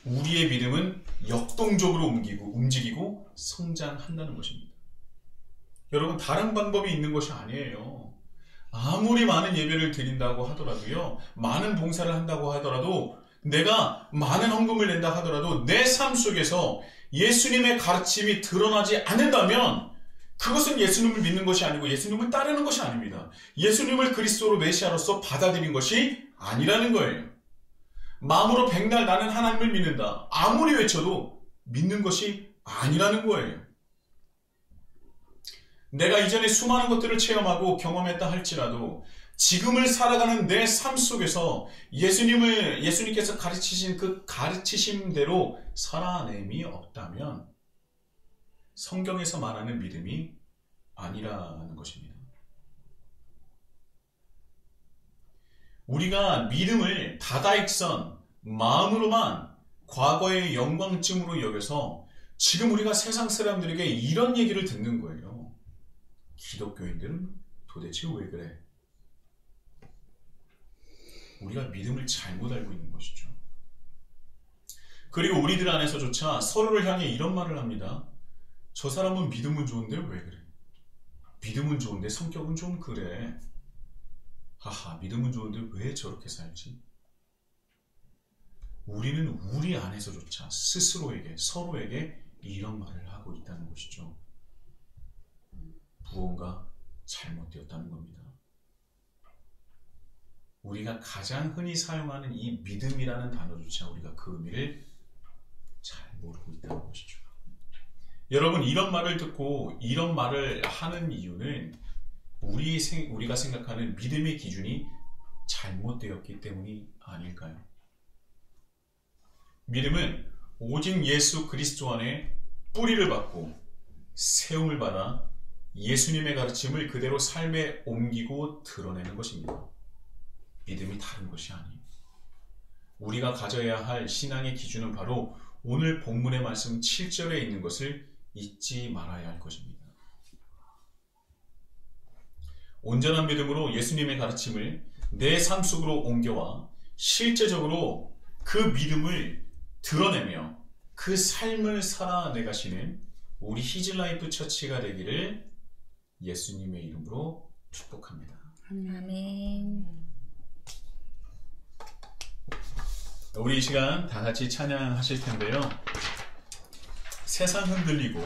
우리의 믿음은 역동적으로 움직이고 성장한다는 것입니다. 여러분, 다른 방법이 있는 것이 아니에요. 아무리 많은 예배를 드린다고 하더라도요, 많은 봉사를 한다고 하더라도, 내가 많은 헌금을 낸다 하더라도 내 삶 속에서 예수님의 가르침이 드러나지 않는다면 그것은 예수님을 믿는 것이 아니고 예수님을 따르는 것이 아닙니다. 예수님을 그리스도로 메시아로서 받아들인 것이 아니라는 거예요. 마음으로 백날 나는 하나님을 믿는다, 아무리 외쳐도 믿는 것이 아니라는 거예요. 내가 이전에 수많은 것들을 체험하고 경험했다 할지라도 지금을 살아가는 내 삶 속에서 예수님께서 가르치신 그 가르치심대로 살아냄이 없다면 성경에서 말하는 믿음이 아니라는 것입니다. 우리가 믿음을 다다익선, 마음으로만 과거의 영광쯤으로 여겨서 지금 우리가 세상 사람들에게 이런 얘기를 듣는 거예요. 기독교인들은 도대체 왜 그래? 우리가 믿음을 잘못 알고 있는 것이죠. 그리고 우리들 안에서조차 서로를 향해 이런 말을 합니다. 저 사람은 믿음은 좋은데 왜 그래? 믿음은 좋은데 성격은 좀 그래. 하하, 믿음은 좋은데 왜 저렇게 살지? 우리는 우리 안에서조차 스스로에게, 서로에게 이런 말을 하고 있다는 것이죠. 무언가 잘못되었다는 겁니다. 우리가 가장 흔히 사용하는 이 믿음이라는 단어조차 우리가 그 의미를 잘 모르고 있다는 것이죠. 여러분, 이런 말을 듣고 이런 말을 하는 이유는 우리가 생각하는 믿음의 기준이 잘못되었기 때문이 아닐까요? 믿음은 오직 예수 그리스도 안에 뿌리를 받고 세움을 받아 예수님의 가르침을 그대로 삶에 옮기고 드러내는 것입니다. 믿음이 다른 것이 아니에요. 우리가 가져야 할 신앙의 기준은 바로 오늘 본문의 말씀 7절에 있는 것을 잊지 말아야 할 것입니다. 온전한 믿음으로 예수님의 가르침을 내 삶 속으로 옮겨와 실제적으로 그 믿음을 드러내며 그 삶을 살아내가시는 우리 히즐라이프 처치가 되기를 예수님의 이름으로 축복합니다. 아멘. 우리 이 시간 다 같이 찬양하실 텐데요. 세상 흔들리고,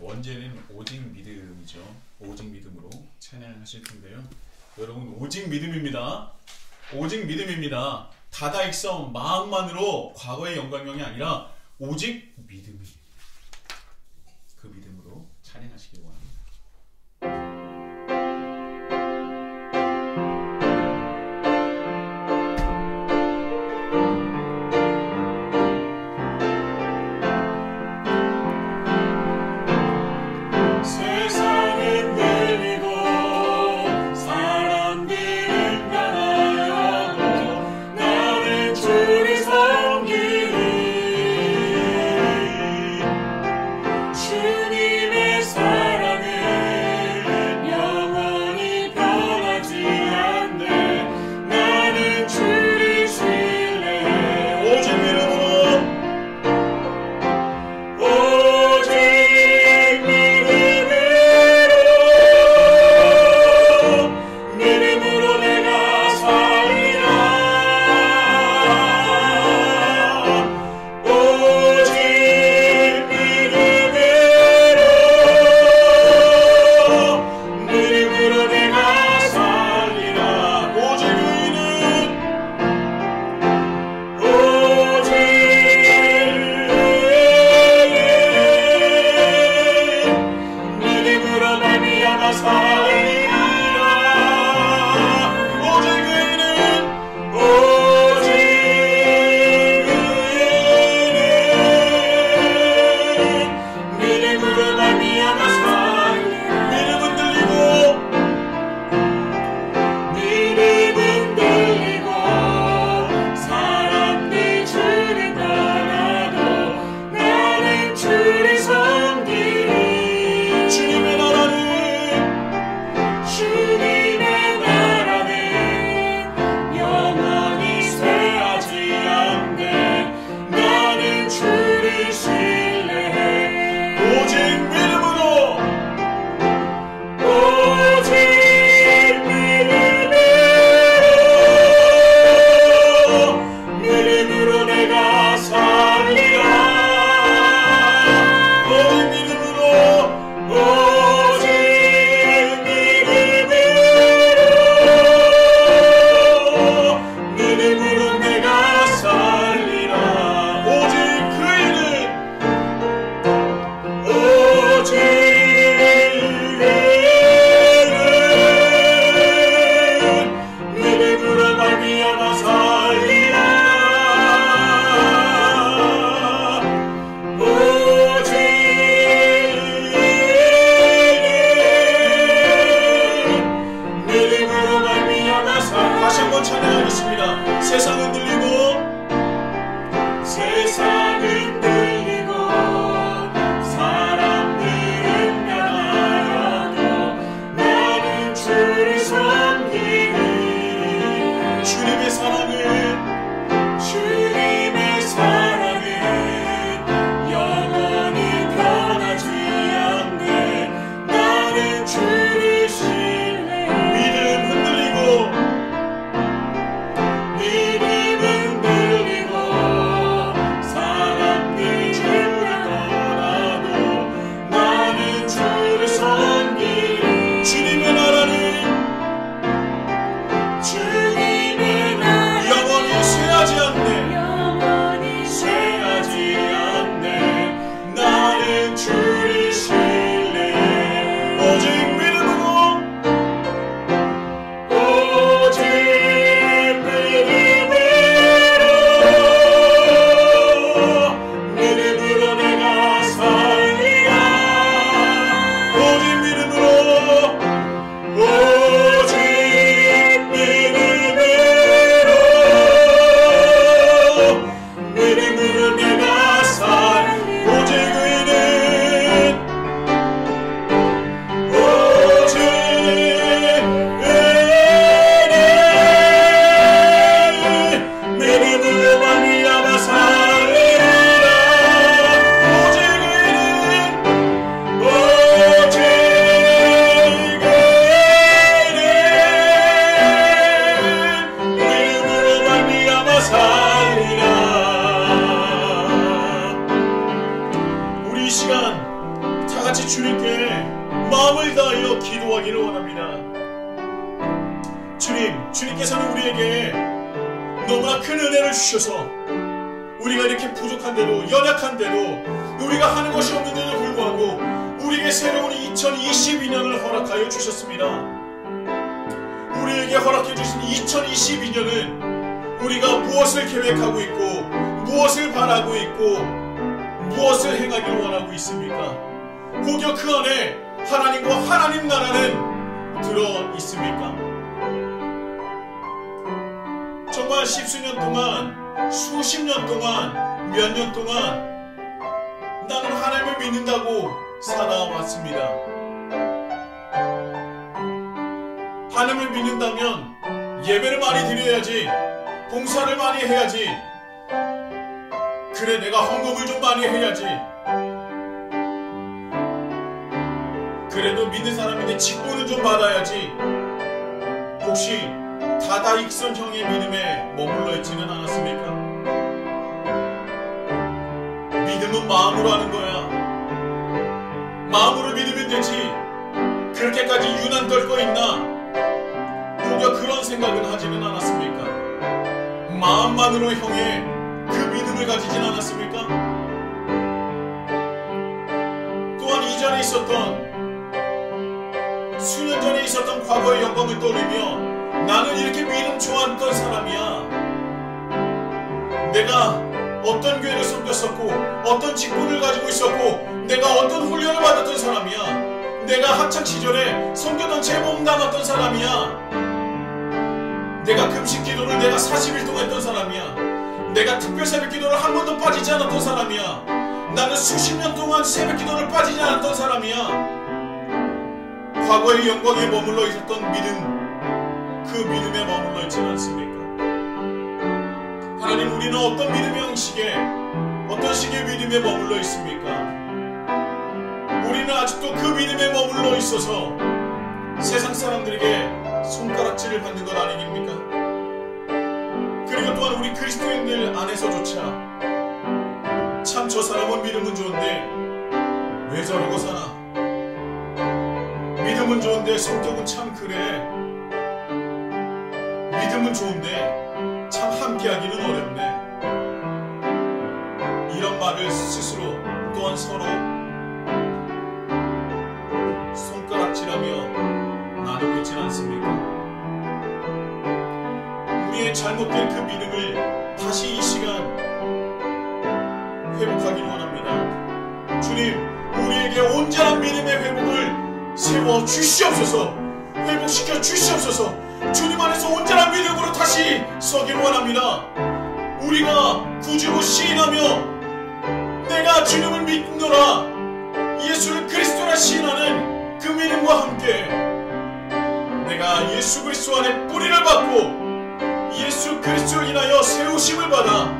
원제는 오직 믿음이죠. 오직 믿음으로 찬양하실 텐데요. 여러분, 오직 믿음입니다. 오직 믿음입니다. 다다익선, 마음만으로 과거의 영광형이 아니라 오직 믿음이. 그 믿음으로 찬양하시길 원합니다. 주님께서는 우리에게 너무나 큰 은혜를 주셔서 우리가 이렇게 부족한데도 연약한데도 우리가 하는 것이 없는데도 불구하고 우리에게 새로운 2022년을 허락하여 주셨습니다. 우리에게 허락해 주신 2022년은 우리가 무엇을 계획하고 있고 무엇을 바라고 있고 무엇을 행하기를 원하고 있습니까? 혹여 그 안에 하나님과 하나님 나라는 들어 있습니까? 정말 십수년 동안, 수십 년 동안, 몇 년 동안 나는 하나님을 믿는다고 살아왔습니다. 하나님을 믿는다면 예배를 많이 드려야지, 봉사를 많이 해야지, 그래 내가 헌금을 좀 많이 해야지, 그래도 믿는 사람인데 직분은 좀 받아야지. 혹시 다다익선형의 믿음에 머물러 있지는 않았습니까? 믿음은 마음으로 하는 거야. 마음으로 믿으면 되지. 그렇게까지 유난 떨고 있나? 혹여 그런 생각은 하지는 않았습니까? 마음만으로 형의 그 믿음을 가지진 않았습니까? 또한 이전에 있었던, 수년 전에 있었던 과거의 영광을 떠올리며 나는 이렇게 믿음 좋아했던 사람이야. 내가 어떤 교회를 섬겼었고 어떤 직분을 가지고 있었고 내가 어떤 훈련을 받았던 사람이야. 내가 학창시절에 섬겼던 제보험 당했던 사람이야. 내가 금식 기도를 내가 40일 동안 했던 사람이야. 내가 특별 새벽 기도를 한 번도 빠지지 않았던 사람이야. 나는 수십 년 동안 새벽 기도를 빠지지 않았던 사람이야. 과거의 영광에 머물러 있었던 믿음, 그 믿음에 머물러 있지 않습니까? 하나님, 우리는 어떤 믿음의 형식에, 어떤 식의 믿음에 머물러 있습니까? 우리는 아직도 그 믿음에 머물러 있어서 세상 사람들에게 손가락질을 받는 것 아니겠습니까? 그리고 또한 우리 그리스도인들 안에서조차 참 저 사람은 믿음은 좋은데 왜 저러고 사나? 믿음은 좋은데 성격은 참 그래. 믿음은 좋은데 참 함께하기는 어렵네. 이런 말을 스스로 또한 서로 손가락질하며 나누고 있지는 않습니까? 우리의 잘못된 그 믿음을 다시 이 시간 회복하기를 원합니다. 주님, 우리에게 온전한 믿음의 회복을 세워 주시옵소서. 회복시켜 주시옵소서. 주님 안에서 온전한 믿음으로 다시 서기를 원합니다. 우리가 구주로 시인하며 내가 주님을 믿노라, 예수를 그리스도라 시인하는 그 믿음과 함께 내가 예수 그리스도 안에 뿌리를 받고 예수 그리스도로 인하여 세우심을 받아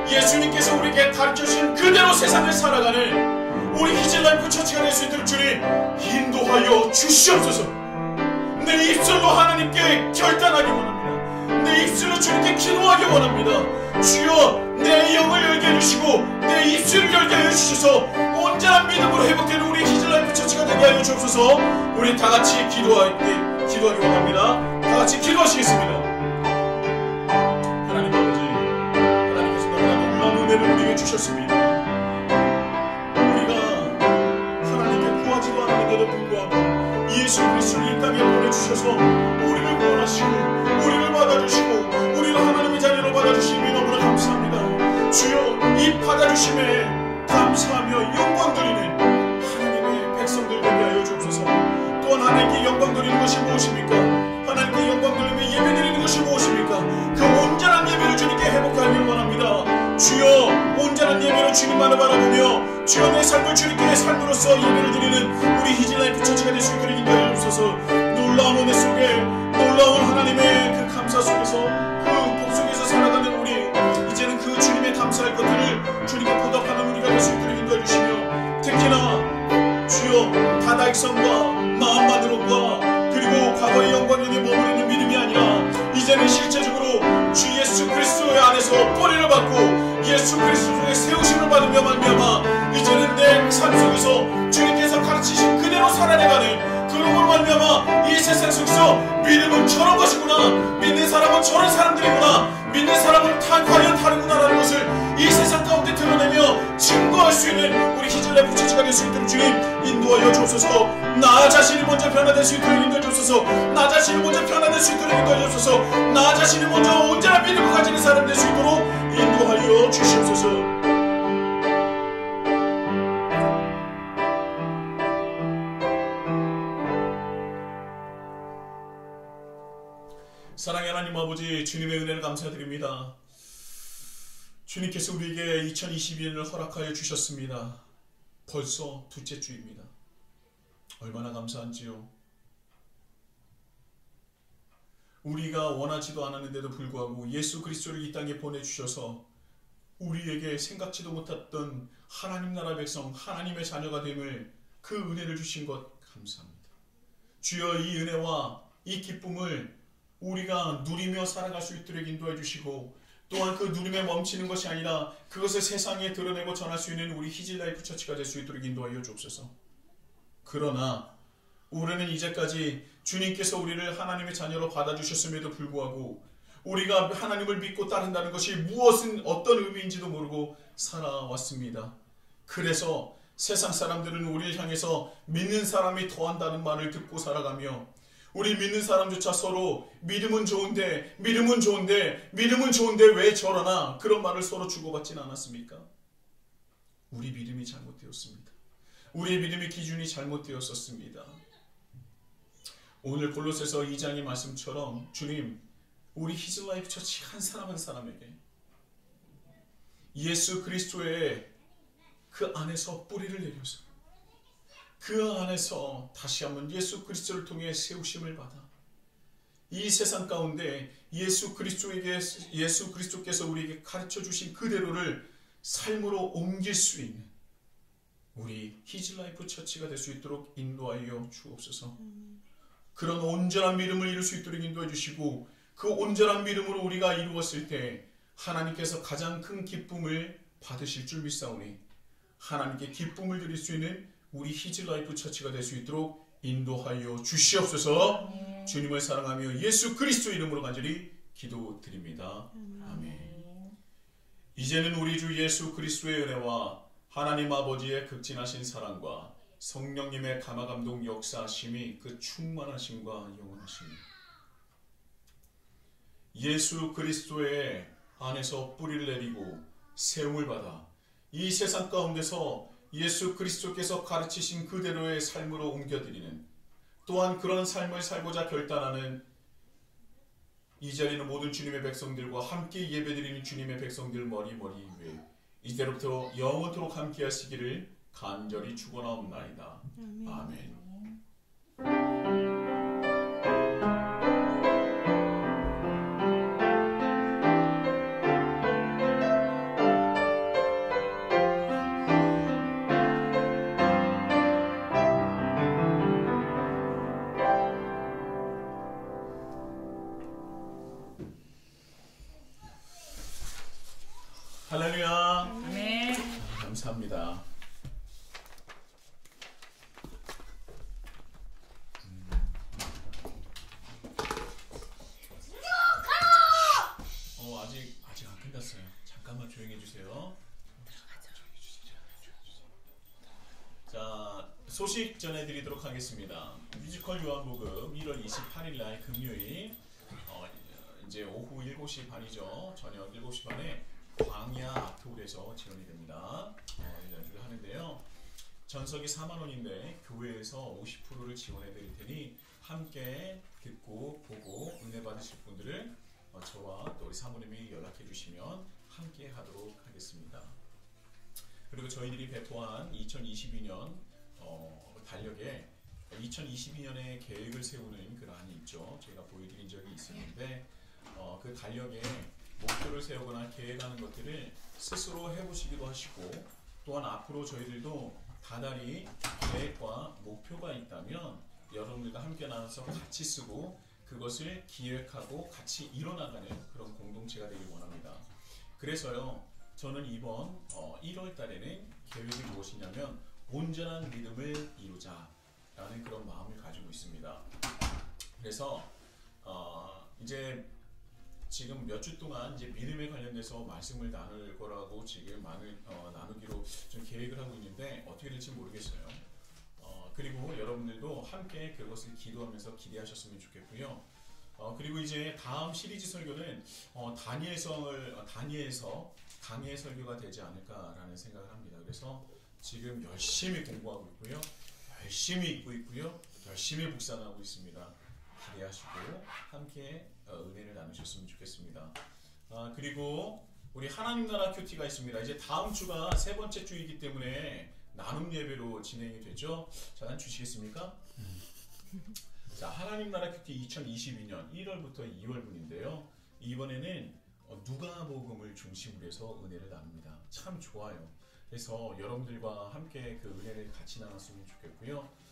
예수님께서 우리에게 가르쳐주신 그대로 세상을 살아가는 우리 히즐라이프 처치가 될 수 있도록 주님 인도하여 주시옵소서. 내 입술로 하나님께 결단하기 원합니다. 내 입술로 주님께 기도하기 원합니다. 주여, 내 영을 열게 해주시고 내 입술을 열게 해주셔서 온전한 믿음으로 회복되는 우리 히즐라이프 처치가 되게 하여 주옵소서. 우리 다같이 기도하기 원합니다. 다같이 기도하시겠습니다. 하나님 아버지, 하나님께서 너무나 놀라운 은혜를 우리에게 주셨습니다. 우리가 하나님께 구하지도 않았는데도 불구하고 예수 그리스도를 이 땅에 보내주셔서 우리를 구원하시고 우리를 받아주시고 우리를 하나님의 자녀로 받아주심이 너무나 감사합니다. 주여, 이 받아주심에 감사하며 영광 드리는 하나님의 백성들 되게 하여 주옵소서. 또한 하나님께 영광 드리는 것이 무엇입니까? 하나님께 영광 드리며 예배 드리는 것이 무엇입니까? 그 온전한 예배를 주님께 회복하기를 원합니다. 주여, 온전한 예배로 주님만을 바라보며 주여 내 삶을 주님께 삶으로써 예배를 드리는 우리 히즐라이프 처치가 될 수 있도록 인도하여 주옵소서. 놀라운 은혜 속에, 놀라운 하나님의 그 감사 속에서, 그 복 속에서 살아가는 우리, 이제는 그 주님의 감사할 것들을 주님께 보답하는 우리가 될 수 있도록 인도해 주시며, 특히나 주여 다다익성과 마음만으로과 그리고 과거의 영광에 머무르는 믿음이 아니라 이제는 실제적으로 주 예수 그리스도의 안에서 뿌리를 받고 예수 그리스도의 세우심을 받으며 말미암아 이제는 내 삶 속에서 주님께서 가르치신 그대로 살아내가는 그런 걸로 말미암아 이 세상 세상 속에서 믿음은 저런 것이구나, 믿는 사람은 저런 사람들이구나, 믿는 사람은 과연 다르구나라는 것을 이 세상 가운데 드러내며 증거할 수 있는 우리 히즐라이프 처치가 될 수 있도록 주님 인도하여 주옵소서. 나 자신이 먼저 변화될 수 있도록 인도해 주옵소서. 나 자신이 먼저 변화될 수 있도록 인도해 주옵소서. 나 자신이 먼저 온전한 믿음을 가지는 사람 될 수 있도록 인도하여 주시옵소서. 사랑의 하나님 아버지, 주님의 은혜를 감사드립니다. 주님께서 우리에게 2022년을 허락하여 주셨습니다. 벌써 둘째 주입니다. 얼마나 감사한지요. 우리가 원하지도 않았는데도 불구하고 예수 그리스도를 이 땅에 보내주셔서 우리에게 생각지도 못했던 하나님 나라 백성, 하나님의 자녀가 됨을, 그 은혜를 주신 것 감사합니다. 주여, 이 은혜와 이 기쁨을 우리가 누리며 살아갈 수 있도록 인도해 주시고, 또한 그 누림에 멈추는 것이 아니라 그것을 세상에 드러내고 전할 수 있는 우리 히즐라이프 처치가 될 수 있도록 인도하여 주옵소서. 그러나 우리는 이제까지 주님께서 우리를 하나님의 자녀로 받아주셨음에도 불구하고 우리가 하나님을 믿고 따른다는 것이 무엇은 어떤 의미인지도 모르고 살아왔습니다. 그래서 세상 사람들은 우리를 향해서 믿는 사람이 더한다는 말을 듣고 살아가며, 우리 믿는 사람조차 서로 믿음은 좋은데 왜 저러나, 그런 말을 서로 주고받지는 않았습니까? 우리 믿음이 잘못되었습니다. 우리의 믿음의 기준이 잘못되었었습니다. 오늘 골로새서 2장의 말씀처럼 주님, 우리 히즐라이프 처치 한 사람 한 사람에게 예수 그리스도의 그 안에서 뿌리를 내려서 그 안에서 다시 한번 예수 그리스도를 통해 세우심을 받아 이 세상 가운데 예수 그리스도께서 우리에게 가르쳐 주신 그대로를 삶으로 옮길 수 있는 우리 히즐라이프 처치가 될 수 있도록 인도하여 주옵소서. 그런 온전한 믿음을 이룰 수 있도록 인도해 주시고, 그 온전한 믿음으로 우리가 이루었을 때 하나님께서 가장 큰 기쁨을 받으실 줄 믿사오니, 하나님께 기쁨을 드릴 수 있는 우리 히즐라이프 처치가 될 수 있도록 인도하여 주시옵소서. 주님을 사랑하며 예수 그리스도 이름으로 간절히 기도드립니다. 아멘. 이제는 우리 주 예수 그리스도의 은혜와 하나님 아버지의 극진하신 사랑과 성령님의 감화감동 역사하심이, 그 충만하심과 영원하심이 예수 그리스도의 안에서 뿌리를 내리고 세움을 받아 이 세상 가운데서 예수 그리스도께서 가르치신 그대로의 삶으로 옮겨드리는, 또한 그런 삶을 살고자 결단하는 이 자리는 모든 주님의 백성들과 함께 예배드리는 주님의 백성들 머리 위에 이제로부터 영원토록 함께 하시기를 간절히 축원하옵나이다. 아멘. 할렐루야. 아멘. 감사합니다. 아직 안 끝났어요. 잠깐만 조용히 해주세요. 자, 소식 전해드리도록 하겠습니다. 뮤지컬 요한복음 1월 28일 날 금요일 이제 오후 7시 반이죠. 저녁 7시 반에 광야 아트홀에서 지원이 됩니다. 연주를 하는데요. 전석이 4만 원인데 교회에서 50%를 지원해 드릴 테니 함께 듣고 보고 은혜 받으실 분들을 저와 또 우리 사모님이 연락해 주시면 함께 하도록 하겠습니다. 그리고 저희들이 배포한 2022년 달력에 2022년에 계획을 세우는 그 란이 있죠. 제가 보여드린 적이 있었는데 그 달력에 목표를 세우거나 계획하는 것들을 스스로 해보시기도 하시고, 또한 앞으로 저희들도 다달이 계획과 목표가 있다면 여러분들과 함께 나눠서 같이 쓰고 그것을 기획하고 같이 이뤄나가는 그런 공동체가 되길 원합니다. 그래서요, 저는 이번 1월 달에는 계획이 무엇이냐면 온전한 믿음을 이루자 라는 그런 마음을 가지고 있습니다. 그래서 이제 지금 몇 주 동안 이제 믿음에 관련돼서 말씀을 나눌 거라고 지금 나누기로 좀 계획을 하고 있는데 어떻게 될지 모르겠어요. 그리고 여러분들도 함께 그것을 기도하면서 기대하셨으면 좋겠고요. 그리고 이제 다음 시리즈 설교는 다니엘서 강의 설교가 되지 않을까라는 생각을 합니다. 그래서 지금 열심히 공부하고 있고요. 열심히 읽고 있고요. 열심히 묵상하고 있습니다. 기대하시고 함께 은혜를 나누셨으면 좋겠습니다. 그리고 우리 하나님 나라 큐티가 있습니다. 이제 다음 주가 세 번째 주이기 때문에 나눔 예배로 진행이 되죠. 자, 주시겠습니까? 자, 하나님 나라 큐티 2022년 1월부터 2월분인데요. 이번에는 누가복음을 중심으로 해서 은혜를 나눕니다. 참 좋아요. 그래서 여러분들과 함께 그 은혜를 같이 나눴으면 좋겠고요.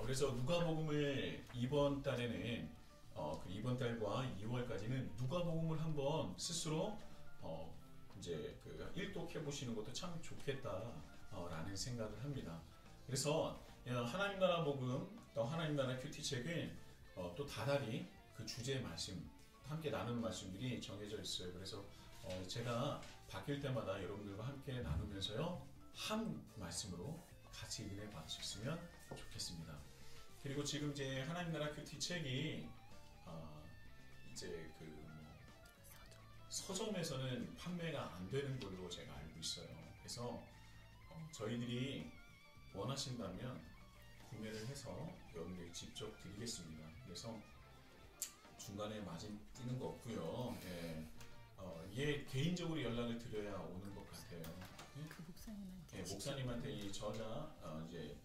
그래서 누가복음을 이번 달에는 이번 달과 2월까지는 누가복음을 한번 스스로 이제 그 일독해 보시는 것도 참 좋겠다라는 생각을 합니다. 그래서 하나님 나라 복음 또 하나님 나라 큐티 책은 또 다달이 그 주제의 말씀 함께 나누는 말씀들이 정해져 있어요. 그래서 제가 바뀔 때마다 여러분들과 함께 나누면서요 한 말씀으로 같이 은혜 받으셨으면 좋겠습니다. 그리고 지금 이제 하나님 나라 큐티 책이 이제 그 서점에서는 판매가 안 되는 걸로 제가 알고 있어요. 그래서 저희들이 원하신다면 구매를 해서 여러분들이 직접 드리겠습니다. 그래서 중간에 마진 뛰는 거 없고요. 이게 개인적으로 연락을 드려야 오는 것 같아요. 그 목사님한테. 목사님한테 이 저자 이제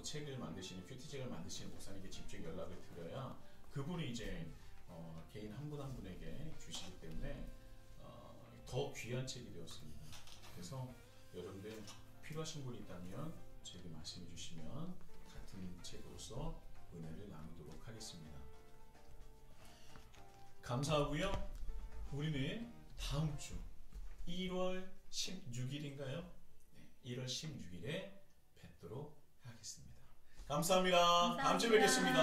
책을 만드시는 큐티책을 만드시는 목사님께 직접 연락을 드려야 그분이 이제 개인 한 분 한 분에게 주시기 때문에 더 귀한 책이 되었습니다. 그래서 여러분들 필요하신 분이 있다면 저에게 말씀해 주시면 같은 책으로서 은혜를 나누도록 하겠습니다. 감사하고요. 우리는 다음 주 1월 16일인가요? 네, 1월 16일에 뵙도록 하겠습니다. 감사합니다. 다음 주에 뵙겠습니다.